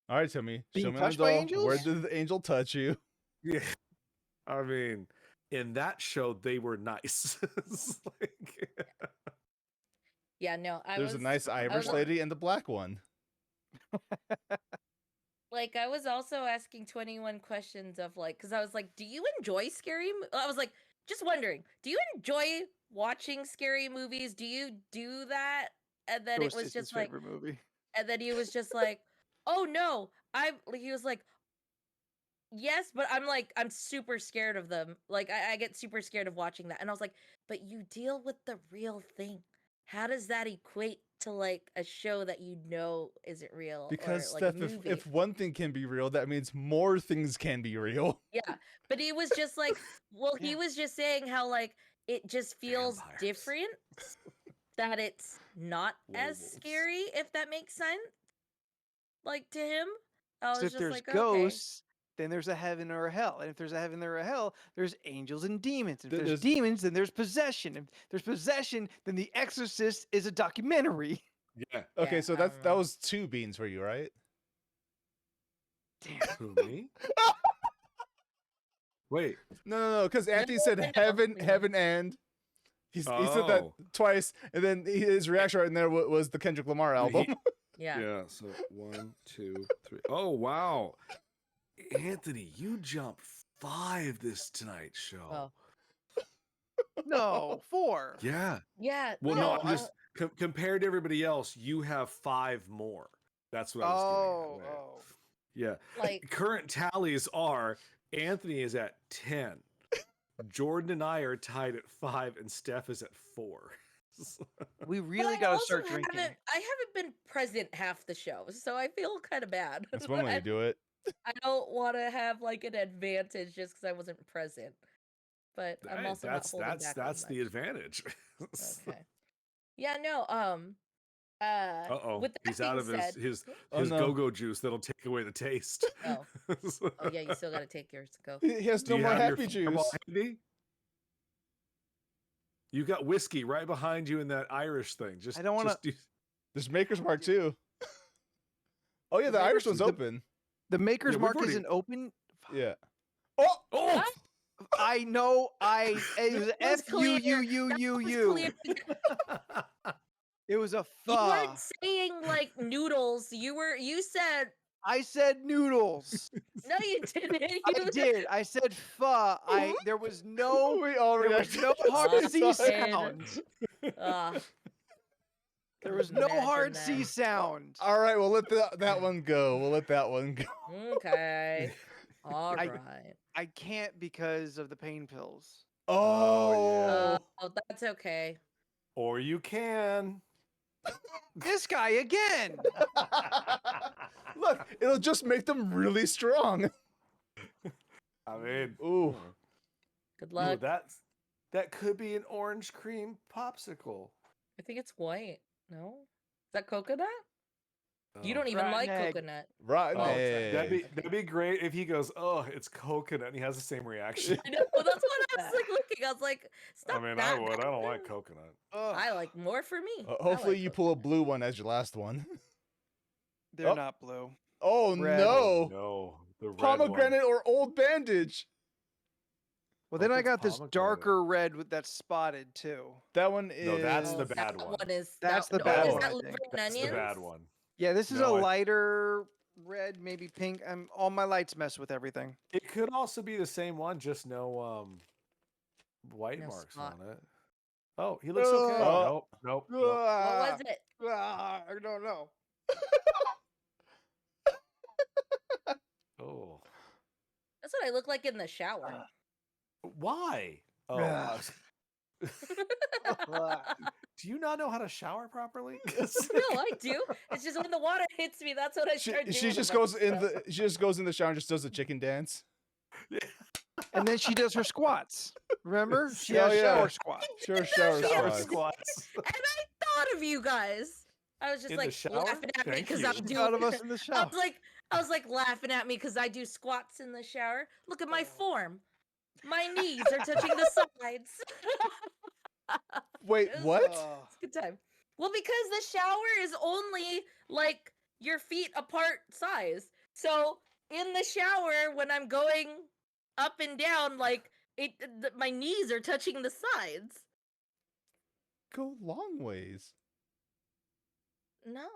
All right, Timmy. Being Show me touched the by doll. angels? Where did the angel touch you? Yeah. I mean, in that show, they were nice. It's like- Yeah, no, There's a nice Irish was- lady and the black one. like I was also asking 21 questions of like, because I was like, do you enjoy scary? I was like, just wondering, do you enjoy watching scary movies? Do you do that? And then Ghost it was is his just like, favorite movie. and then he was just like, oh no, he was like, yes, but I'm super scared of them. Like I get super scared of watching that. And I was like, but you deal with the real thing. How does that equate to like a show that you know isn't real? Because or, like, Steph, a movie? if one thing can be real, that means more things can be real. Yeah, but he was just like, well, he Yeah. was just saying how like it just feels Vampires. different, that it's not as Werewolves. scary, if that makes sense. Like to him, I was So if just there's like, okay. ghosts, then there's a heaven or a hell. And if there's a heaven or a hell, there's angels and demons. If there's There's- demons, then there's possession. If there's possession, then The Exorcist is a documentary. Yeah. Okay, Yeah, so I that don't know. was 2 beans for you, right? Damn. Who, me? Wait. No, because Anthony said no, heaven, yeah. heaven, and he said that Oh. twice, and then his reaction right in there was the Kendrick Lamar album. Yeah. Yeah. So 1, 2, 3. Oh wow, Anthony, you jumped 5 this tonight's show. Oh. No, 4. Yeah. Yeah. Well, no, I'm I- just compared to everybody else, you have 5 more. That's what I was Oh, getting at. oh. Yeah. like Current tallies are Anthony is at 10. Jordan and I are tied at 5, and Steph is at 4. We but really I got to also start drinking. I haven't been present half the show, so I feel kind of bad. That's one way to do it. I don't want to have like an advantage just because I wasn't present. But I'm Hey, also not holding back. that's on the much. advantage. Okay. Yeah. No. Uh-oh. With that He's out of being said, his Oh, no. go-go juice that'll take away the taste. Oh. Oh yeah, you still got to take yours to go. He has Do no you more have your happy Fireball juice. handy? You got whiskey right behind you in that Irish thing. Just I don't wanna- just There's Maker's Mark too. Oh yeah, The the Irish Maker's- one's open. The Maker's Yeah, we've Mark already- isn't open. Yeah. Oh, Oh, What? I know. It was That was F U U clear. U That U was U. clear. It was a You weren't pho. saying like noodles. You said I said noodles. no, you didn't. I did. I said pho. There was no we all there was reacted no at the hard same C time. sound. Ah, There was no hard imagine C that. sound. All right, we'll let that one go. We'll let that one go. Okay. All I- right. I can't because of the pain pills. Oh, Oh, that's okay. or you can. This guy again. look, it'll just make them really strong. I mean, Ooh. Good ooh, luck. that could be an orange cream popsicle. I think it's white. No? Is that coconut? You Oh. don't even Rotten like egg. coconut. Rotten Oh, egg. that'd be great if he goes, "Oh, it's coconut," and he has the same reaction. I know. Well, that's what I was like looking. I was like, it's I not mean, that I would. I bad. don't like coconut. Ugh, I like more for me. I Hopefully like you coconut. pull a blue one as your last one. they're Oh. not blue. Oh Red. no. Oh, no, the red Pomegranate one. or old bandage. Well, then Hope I it's got this pomegranate. darker red that's spotted too. That one is No, that's the Oh, bad that one. is That's that, the no, bad is one, that I liver think. and That's onions? the bad one. Yeah, this is No, a I- lighter red, maybe pink. All my lights mess with everything. It could also be the same one, just no white No marks spot. on it. Oh, he looks okay. Oh. Nope. What was it? I don't know. Oh, That's what I look like in the shower. why? Oh, Ugh. do you not know how to shower properly? No, I do. It's just when the water hits me, that's what I start doing. She just about goes in stuff. she just goes in the shower and just does the chicken dance. And then she does her squats. Remember? She Oh, has yeah. shower squats. Sure, shower Shower squats. squats. And I thought of you guys. I was just In the like shower? laughing at me Thank because you. I'm She's doing. out of us in the I shower. was like laughing at me because I do squats in the shower. Look at my form. My knees are touching the sides. Wait, It was- what? It's a good time. Well, because the shower is only like your feet apart size. So in the shower, when I'm going up and down, like my knees are touching the sides. Go long ways. No,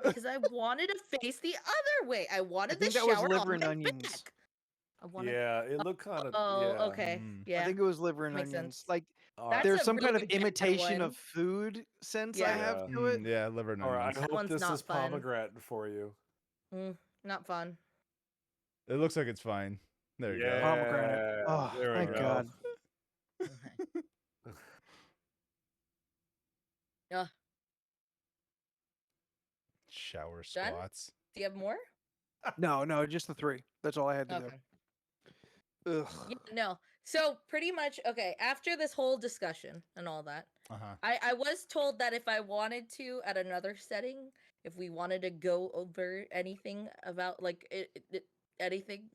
because I wanted to face the other way. I wanted the think that was shower liver on and my onions. back. I wanted. Yeah, it looked kind of. Oh, yeah. okay. Mm. Yeah. I think it was liver and Makes onions. sense. Like All That's right. there's a some kind of really bad imitation one. of food sense I Yeah. have to it. Yeah, liver and All right. onions. I That hope one's this not is fun. pomegranate for you. Not fun. It looks like it's fine. There you yeah. go. Pomegranate. Oh, there we thank go. God. Okay. Ugh. Shower Done? squats. Do you have more? No, just the 3. That's all I had to Okay. do. Ugh. Yeah, no. So pretty much, okay, after this whole discussion and all that, Uh-huh. I was told that if I wanted to at another setting, if we wanted to go over anything about like anything,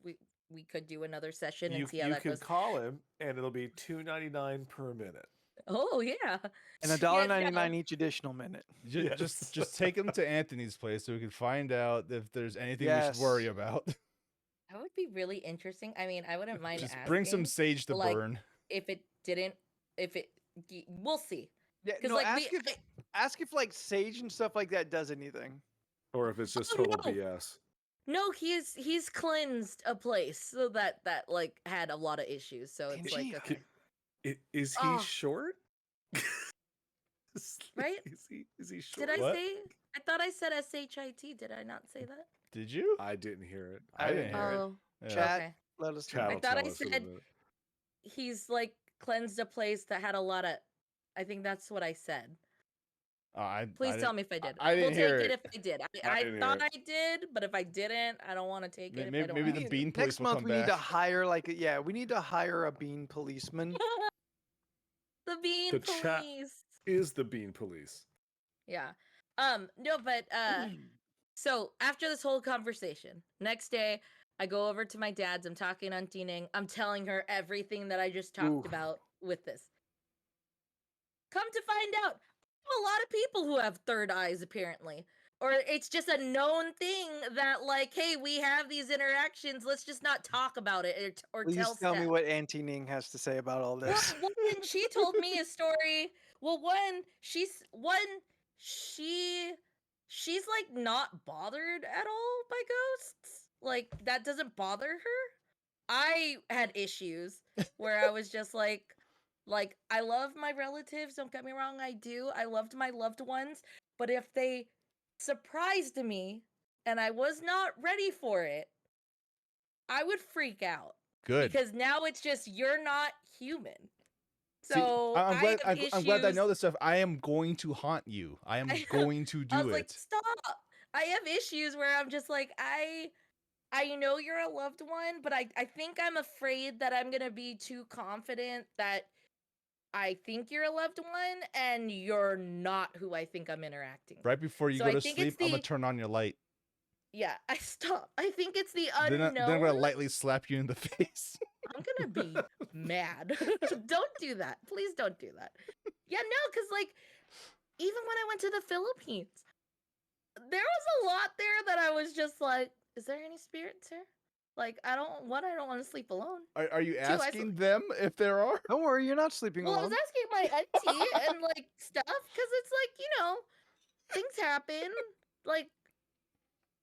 we could do another session and see how You that can goes. call him, and it'll be $2.99 per minute. Oh yeah. And Yeah, $1.99 no. each additional minute. Yes. Just take him to Anthony's place so we can find out if there's anything we Yes. should worry about. That would be really interesting. I mean, I wouldn't mind Just asking bring some sage to but, like, burn. if it didn't, we'll see. Yeah, 'Cause, no, like, ask if like sage and stuff like that does anything. Or if it's just Oh, total no. BS. No, he's cleansed a place so that like had a lot of issues. So it's like Pangea. okay, Is he Oh. short? Right? Is he short? did I What? say? I thought I said shit. Did I not say that? Did you? I didn't hear it. I didn't hear it. Oh, Yeah. Chat. okay. Let us know. Chad I will thought tell I us in a said- bit. He's like cleansed a place that had a lot of. I think that's what I said. Please tell me if I did. I didn't we'll hear take it. it if I did. I I didn't thought hear I did, but if I didn't, I don't want to take it. If I Maybe, don't maybe have the to. bean police Next will month come we need to back. hire we need to hire a bean policeman. The bean The chat- police. Is the bean police? Yeah. No, but so after this whole conversation, next day I go over to my dad's. I'm talking on Tining. I'm telling her everything that I just talked Oof. about with this. Come to find out, a lot of people who have third eyes apparently. or it's just a known thing that like, hey, we have these interactions. Let's just not talk about it or Please tell tell me Steph. what Auntie Ning has to say about all Well, this. one, she told me a story. Well, she's like not bothered at all by ghosts. Like that doesn't bother her. I had issues where I was just like I love my relatives, don't get me wrong, I do. I loved my loved ones, but if they surprised me and I was not ready for it, I would freak out. Good. Because now it's just you're not human. See, So I'm I glad. have I'm glad I issues. know this stuff. I am going to haunt you. I am going to I do was like, it. stop. I have issues where I'm just like, I know you're a loved one, but I think I'm afraid that I'm gonna be too confident that I think you're a loved one and you're not who I think I'm interacting with. Right before you So go I to think it's sleep, I'm gonna the turn on your light. yeah, I stop. I think it's the Then I'm unknown. gonna lightly slap you in the face. I'm gonna be mad. Don't do that. Please don't do that. Yeah, no, because like even when I went to the Philippines, there was a lot there that I was just like, is there any spirits here? Like, I don't want to sleep alone. Are you I asking them if there are? Don't worry, you're not sleeping Well, I alone. was asking my auntie and like stuff because it's like, things happen. Like,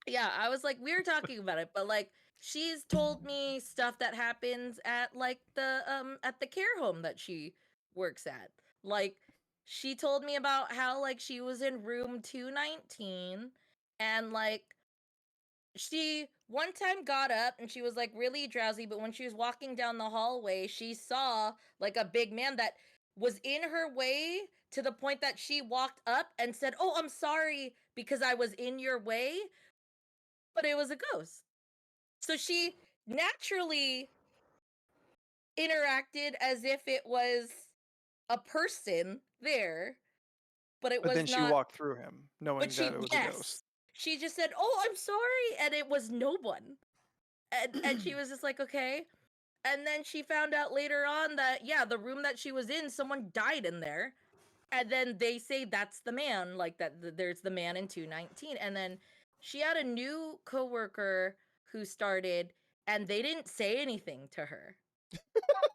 yeah, I was like, we were talking about it, but like, she's told me stuff that happens at like at the care home that she works at. Like, she told me about how like she was in room 219 and like she one time got up and she was like really drowsy, but when she was walking down the hallway, she saw like a big man that was in her way to the point that she walked up and said, "Oh, I'm sorry because I was in your way," but it was a ghost. So she naturally interacted as if it was a person there, but it But was then she not. walked through him, knowing But that it was a ghost. yes, she just said, "Oh, I'm sorry," and it was no one. And she was just like, "Okay." And then she found out later on that yeah, the room that she was in, someone died in there. And then they say that's the man, like there's the man in 219. And then she had a new coworker who started and they didn't say anything to her.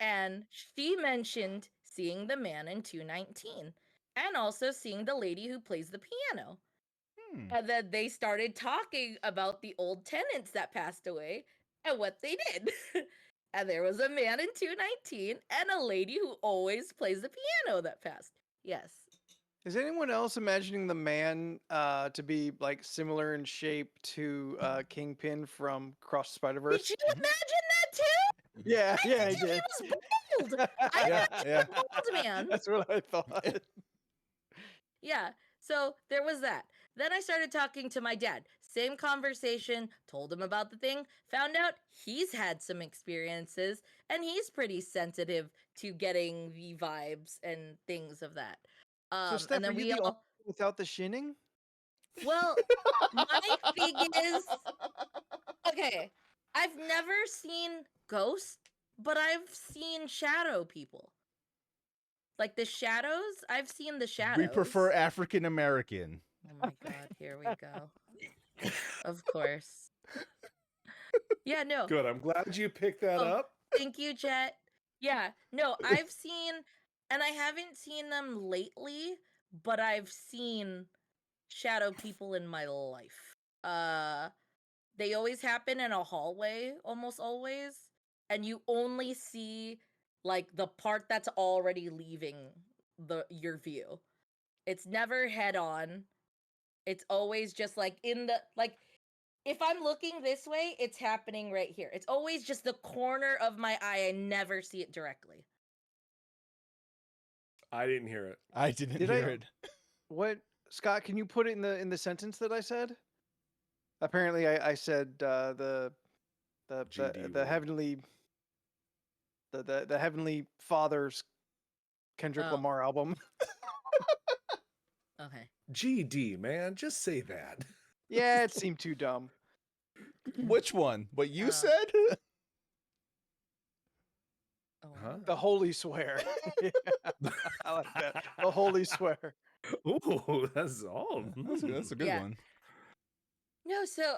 And she mentioned seeing the man in 219 and also seeing the lady who plays the piano. And then they started talking about the old tenants that passed away and what they did. And there was a man in 219 and a lady who always plays the piano that passed. Yes. Is anyone else imagining the man to be like similar in shape to Kingpin from Cross the Spider Did Verse? you imagine that too? Yeah, yeah, I He did. was bald. I Yeah, yeah. bald man. That's what I thought. Yeah. So there was that. Then I started talking to my dad. Same conversation, told him about the thing, found out he's had some experiences and he's pretty sensitive to getting the vibes and things of that. So, Steph, And are then you we the all only one without the shinning? well, my thing is okay, I've never seen ghosts, but I've seen shadow people. Like the shadows, I've seen the shadows. We prefer African American. Oh my god, here we go. Of course. Yeah, no. Good. I'm glad you picked that Oh, up. thank you, Jet. Yeah, no, I've seen, and I haven't seen them lately, but I've seen shadow people in my life. They always happen in a hallway, almost always, and you only see like the part that's already leaving your view. It's never head on. It's always just like in the like if I'm looking this way, it's happening right here. It's always just the corner of my eye. I never see it directly. I didn't hear it. I didn't Did hear I- it. What, Scott? Can you put it in the sentence that I said? Apparently, I said the GD the word. heavenly the Heavenly Father's Kendrick Oh. Lamar album. Okay. GD, man. Just say that. Yeah, it seemed too dumb. Which one? What you Uh, said? Oh, Huh? The holy swear. Yeah, I like that. The holy swear. Ooh, that's all. That's a good Yeah. one. No, so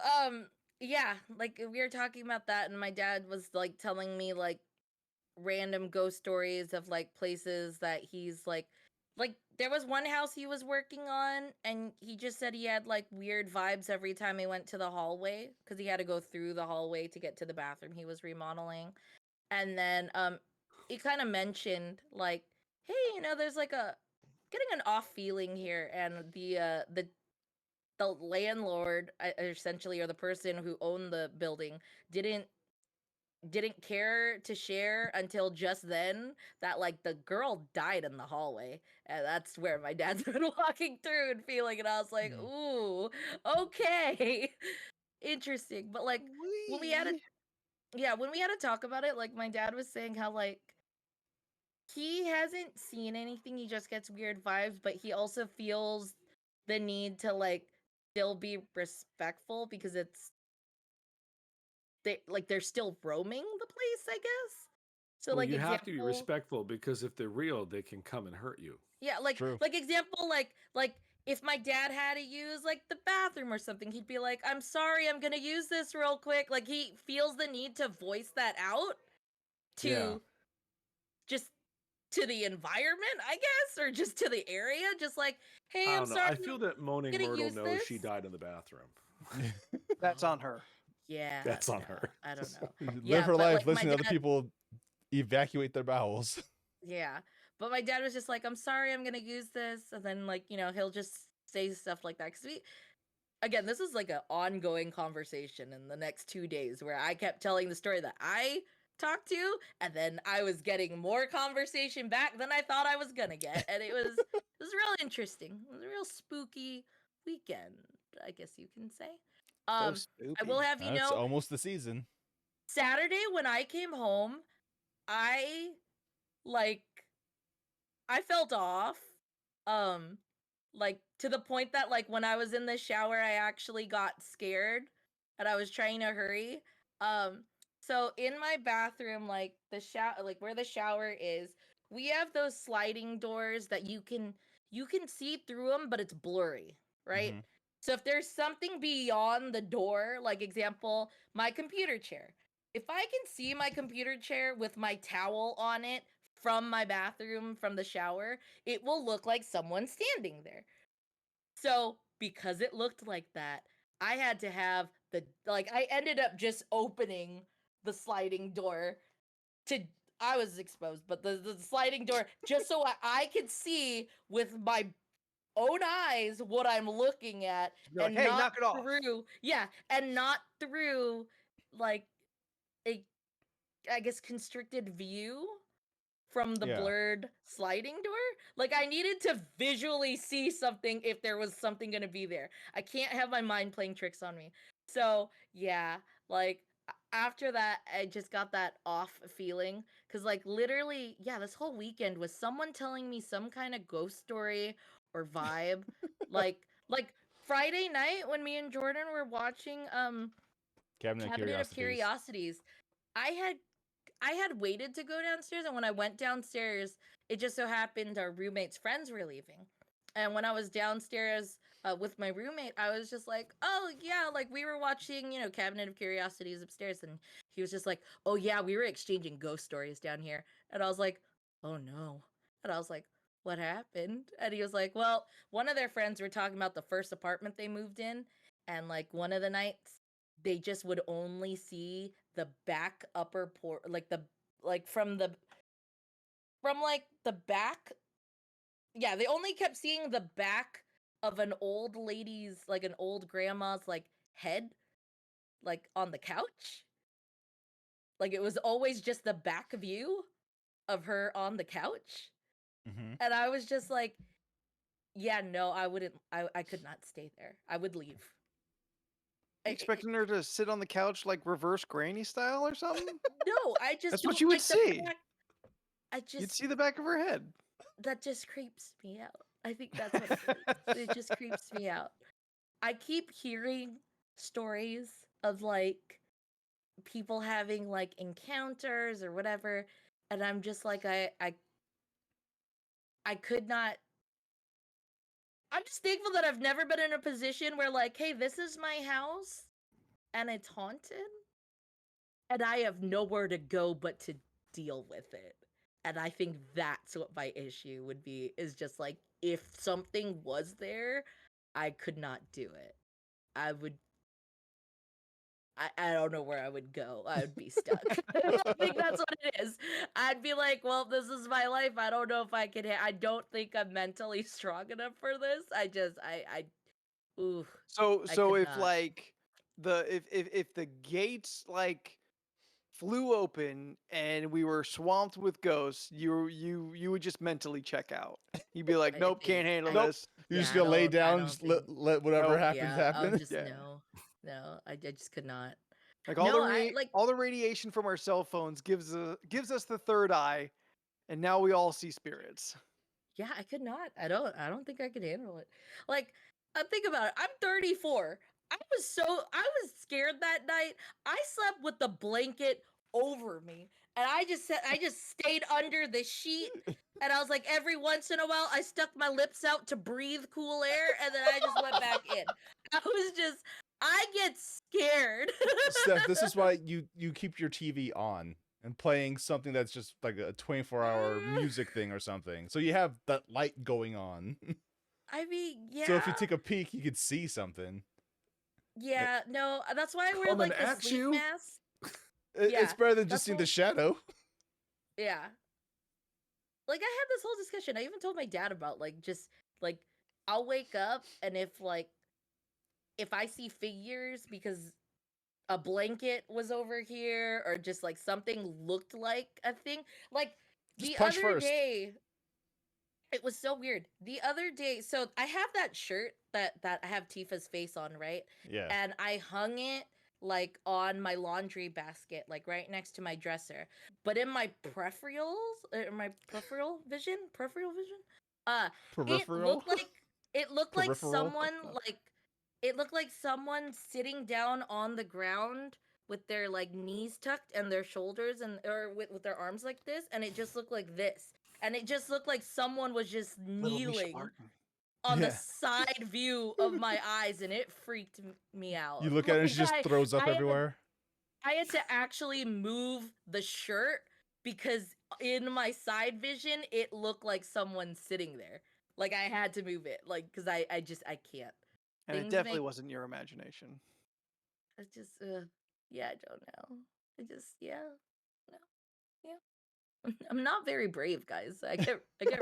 yeah, like we were talking about that and my dad was like telling me like random ghost stories of like places that he's like there was one house he was working on and he just said he had like weird vibes every time he went to the hallway because he had to go through the hallway to get to the bathroom he was remodeling. And then he kind of mentioned like, hey, there's like a getting an off feeling here, and the landlord essentially, or the person who owned the building, didn't didn't care to share until just then that like the girl died in the hallway, and that's where my dad's been walking through and feeling, and I was like, Mm. ooh, okay. Interesting. But like when we had a Wee. yeah, when we had to talk about it, like my dad was saying how like he hasn't seen anything, he just gets weird vibes, but he also feels the need to like still be respectful because they're still roaming the place, I guess. So Well, like you have to be example, respectful because if they're real, they can come and hurt you. yeah, like True. like example, like if my dad had to use like the bathroom or something, he'd be like, "I'm sorry, I'm gonna use this real quick." Like he feels the need to voice that out Yeah. to just to the environment, I guess, or just to the area, just like, "Hey, I I'm don't know. sorry, I feel that I'm Moaning gonna Myrtle use knows this." she died in the bathroom. That's on Oh, her. yeah, That's on no, her. I don't know. Live Yeah, her but life like my listening to other dad, people evacuate their bowels. yeah, but my dad was just like, "I'm sorry, I'm gonna use this," and then like he'll just say stuff like that because we again, this is like an ongoing conversation in the next 2 days where I kept telling the story that I talked to, and then I was getting more conversation back than I thought I was gonna get, and it was real interesting. It was a real spooky weekend, I guess you can say. So I will spoopy. have you It's know, almost the season. Saturday when I came home, I like I felt off. Um like to the point that like when I was in the shower I actually got scared and I was trying to hurry. Um so in my bathroom, like the shower, like where the shower is, we have those sliding doors that you can see through them but it's blurry, right? Hmm. So if there's something beyond the door, like example, my computer chair. If I can see my computer chair with my towel on it from my bathroom from the shower, it will look like someone standing there. So, because it looked like that, I had to have I ended up just opening the sliding door to I was exposed, but the sliding door just so I could see with my own eyes what I'm looking at You're like, and hey, not knock it off. through, yeah, and not through like a I guess constricted view from the Yeah. blurred sliding door. Like I needed to visually see something if there was something going to be there. I can't have my mind playing tricks on me. So, yeah, like after that I just got that off feeling cuz like literally, yeah, this whole weekend was someone telling me some kind of ghost story or vibe. like Friday night when me and Jordan were watching Cabinet of Cabinet of Curiosities. Curiosities, I had I had waited to go downstairs, and when I went downstairs, it just so happened our roommate's friends were leaving. And when I was downstairs with my roommate, I was just like, "Oh yeah, like we were watching, Cabinet of Curiosities upstairs," and he was just like, "Oh yeah, we were exchanging ghost stories down here," and I was like, "Oh no," and I was like, "What happened?" And he was like, "Well, one of their friends were talking about the first apartment they moved in, and like one of the nights they just would only see the back upper port, like the like from like the back, yeah, they only kept seeing the back of an old lady's, like an old grandma's like head, like on the couch, like it was always just the back view of her on the couch. Hmm. And I was just like, yeah, no, I wouldn't, I could not stay there, I would leave. You expecting her to sit on the couch like reverse granny style or something? No, I just That's what don't you would like the see. fact, I You'd just see the back of her head. that just creeps me out. I think that's what it is. It just creeps me out. I keep hearing stories of like people having like encounters or whatever, and I'm just like I could not I'm just thankful that I've never been in a position where like, hey, this is my house and it's haunted and I have nowhere to go but to deal with it. And I think that's what my issue would be, is just like, if something was there, I could not do it. I would I don't know where I would go. I would be stuck. I think that's what it is. I'd be like, well, this is my life. I don't know if I can. I don't think I'm mentally strong enough for this. Ooh, So I so could if not. like if the gates like flew open and we were swamped with ghosts, you would just mentally check out. You'd be like, I nope, think can't handle Nope. this. You're just I gonna lay don't. I down, don't just think. let whatever Nope. happens Yeah, I'll happen. just Yeah. no. I just could not. Like No, I like. all the radiation from our cell phones gives us the third eye, and now we all see spirits. Yeah, I could not. I don't think I could handle it. Like, think about it. I'm 34. I was scared that night. I slept with the blanket over me. And I just stayed under the sheet. And I was like, every once in a while, I stuck my lips out to breathe cool air, and then I just went back in. I get scared. Steph, this is why you keep your TV on and playing something that's just like a 24-hour music thing or something. So you have that light going on. I mean, yeah. So if you take a peek, you could see something. Yeah, no, that's why I wear Coming like the at sleep you? mask. It's Yeah, better than that's just seeing why- the shadow. Yeah. Like I had this whole discussion. I even told my dad about like just like I'll wake up and if I see figures because a blanket was over here or just like something looked like a thing. Like Just the punch other first. day, it was so weird. The other day, so I have that shirt that I have Tifa's face on, right? Yeah. And I hung it like on my laundry basket, like right next to my dresser. But in my peripheral vision, it Peripheral? looked like Peripheral? it looked like someone sitting down on the ground with their like knees tucked and their shoulders and or with their arms like this, and it just looked like this. And it just looked like someone was just Little Misha kneeling Barton. on the Yeah. side view of my eyes, and it freaked me out. You look at it and she just throws up I had to- everywhere. I had to actually move the shirt because in my side vision, it looked like someone sitting there. Like I had to move it, like because I can't. And it Things definitely make- wasn't your imagination. I just yeah, I don't know. I just no. I'm not very brave, guys. I get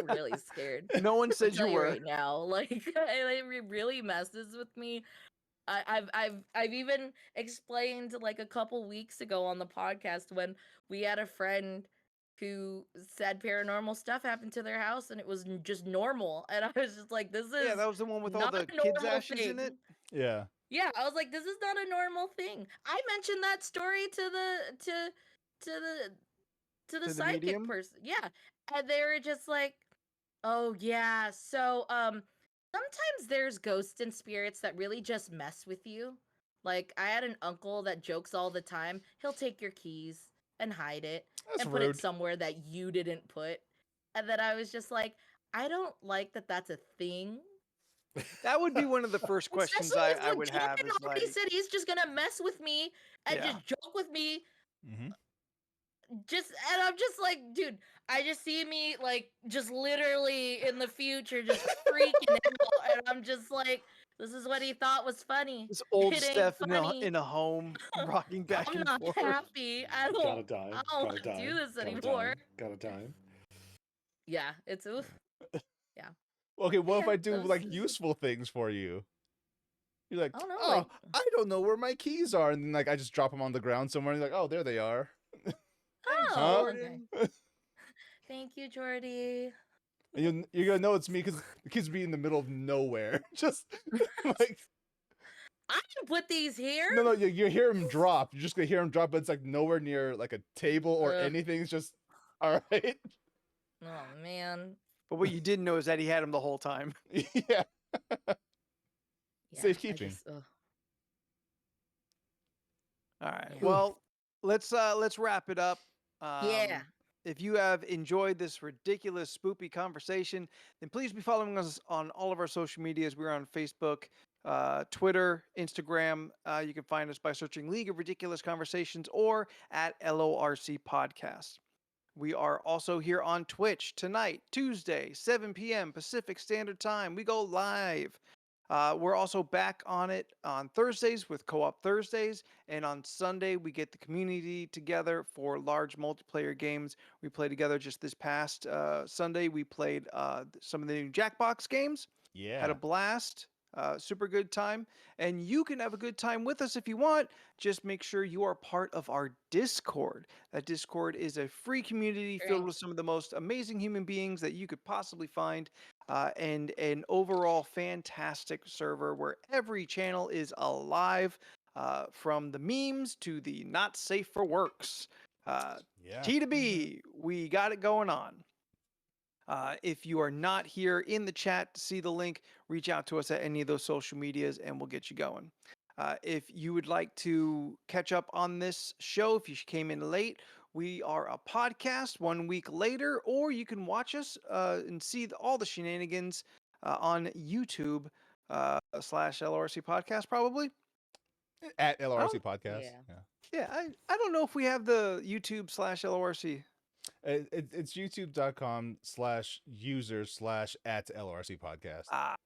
really scared. No one I'll said tell you you were. right now. Like it really messes with me. I've even explained like a couple weeks ago on the podcast when we had a friend who said paranormal stuff happened to their house and it was just normal, and I was just like, this is Yeah, that was the one with all not the a kids' normal ashes in thing. it. Yeah. Yeah, I was like, this is not a normal thing. I mentioned that story to the To the psychic medium? person. Yeah. And they were just like, "Oh yeah. So sometimes there's ghosts and spirits that really just mess with you. Like I had an uncle that jokes all the time. He'll take your keys and hide it That's and put it rude. somewhere that you didn't put." And then I was just like, I don't like that that's a thing. That would be one of the first questions Especially if I would legit have. and Is already like, said he's just gonna mess with me and Yeah. just joke with me. Mm-hmm. And I'm just like, dude, I just see me like just literally in the future just freaking out, and I'm just like, this is what he thought was funny. this old It ain't Steph funny. in a home, rocking back I'm and not forth. happy. I Gotta don't die. I don't Gotta want to die. do this Gotta anymore. die. Gotta die. Yeah, it's oof. Okay, what if Yeah, I do that was- like useful things for you? You're like, I don't know, oh, like- I don't know where my keys are, and then like I just drop them on the ground somewhere, and you're like, oh, there they are. Thanks, Oh, Jordan. okay. Thank you, Jordy. And you're gonna know it's me because the kids be in the middle of nowhere, just like I can put these here. no, you hear him drop. You're just gonna hear him drop, but it's like nowhere near like a table or Ugh. anything. It's just all right. Oh man. But what you didn't know is that he had him the whole time. Yeah. Yeah, Safekeeping. All right. Yeah. Well, let's wrap it up. Yeah. If you have enjoyed this ridiculous, spoopy conversation, then please be following us on all of our social medias. We're on Facebook, Twitter, Instagram. You can find us by searching League of Ridiculous Conversations or at LORC Podcast. We are also here on Twitch tonight, Tuesday, 7 p.m. Pacific Standard Time. We go live. We're also back on it on Thursdays with Co-op Thursdays, and on Sunday we get the community together for large multiplayer games. We play together just this past Sunday. We played some of the new Jackbox games. Yeah. Had a blast. Super good time. And you can have a good time with us if you want. Just make sure you are part of our Discord. That Discord is a free community filled Great. with some of the most amazing human beings that you could possibly find. And an overall fantastic server where every channel is alive, from the memes to the not safe for works. Yeah. T to B, we got it going on. If you are not here in the chat to see the link, reach out to us at any of those social medias and we'll get you going. If you would like to catch up on this show, if you came in late, we are a podcast 1 week later, or you can watch us and see all the shenanigans on YouTube slash LRC podcast, probably. At LRC Oh, Podcast. yeah. Yeah, I don't know if we have the YouTube slash LRC. It's youtube.com/user/at LRC Podcast.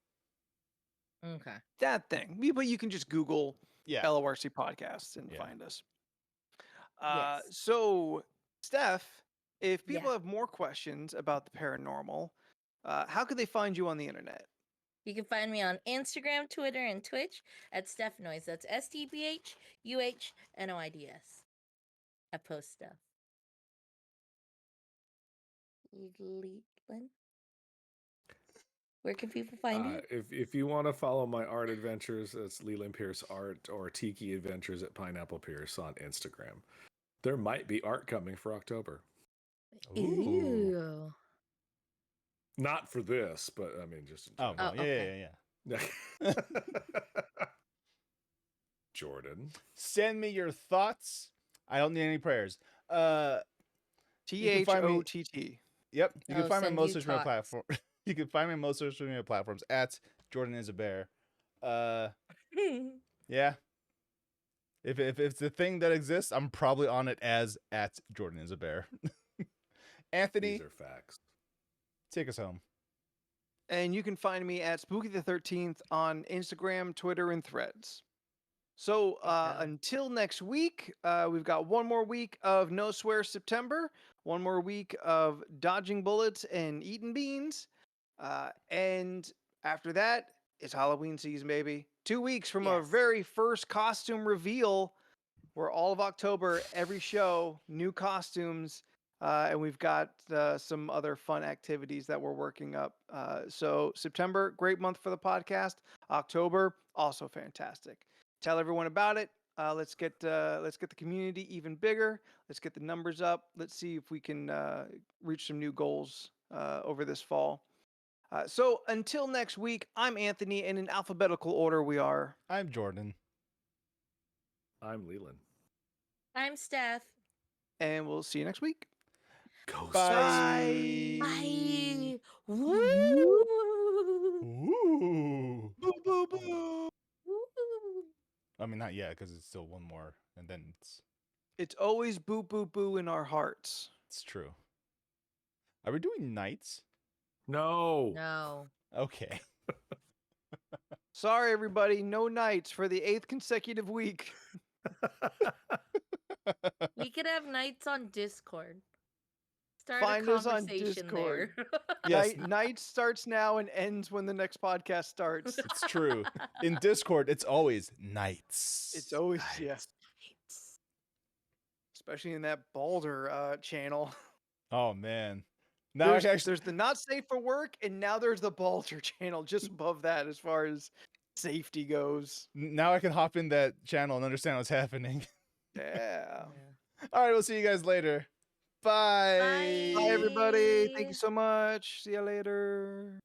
Okay. That thing. But you can just Google Yeah. LORC podcasts and Yeah. find us. Yes. So, Steph, if people Yeah. have more questions about the paranormal, how could they find you on the internet? You can find me on Instagram, Twitter, and Twitch at StephNoids. That's STPHUHNOIDS. I post stuff. Leland? Where can people find you? If you want to follow my art adventures, it's Leland Pierce Art or Tiki Adventures at Pineapple Pierce on Instagram. There might be art coming for October. Ooh. Ew. Not for this, but I mean, just in Oh, general. well, okay. yeah. Jordan. Send me your thoughts. I don't need any prayers. You can find me- THOTT. Yep. You can Oh, find me on send most you social media tots. platforms. You can find me on most social media platforms at Jordan is a bear. Yeah. If it's a thing that exists, I'm probably on it as at Jordan is a bear. Anthony, These are facts. take us home. And you can find me at Spooky the 13th on Instagram, Twitter, and Threads. So Yeah. until next week, we've got one more week of No Swear September, one more week of dodging bullets and eating beans. And after that, it's Halloween season, baby. 2 weeks from our Yes. very first costume reveal. We're all of October, every show, new costumes. And we've got some other fun activities that we're working up. So September, great month for the podcast. October, also fantastic. Tell everyone about it. Let's get the community even bigger. Let's get the numbers up. Let's see if we can reach some new goals over this fall. So until next week, I'm Anthony, and in alphabetical order we are. I'm Jordan. I'm Leland. I'm Steph. And we'll see you next week. Ghost. Bye. Bye. Woo. Ooh. Boo, boo, boo. Woo. I mean, not yet, because it's still one more, and then It's always boo, boo, boo in our hearts. it's true. Are we doing nights? No. No. Okay. Sorry, everybody. No nights for the 8th consecutive week. We could have nights on Discord. Start Find a us on conversation Discord. there. Yes, Night starts now and ends when the next podcast starts. it's true. In Discord, it's always nights. It's always, yeah. Nights. Especially in that Balder channel. Oh man. Now I can actually There's the not safe for work, and now there's the Balder channel just above that as far as safety goes. now I can hop in that channel and understand what's happening. Yeah. Yeah. All right, we'll see you guys later. Bye. Bye. Bye, everybody. Thank you so much. See you later.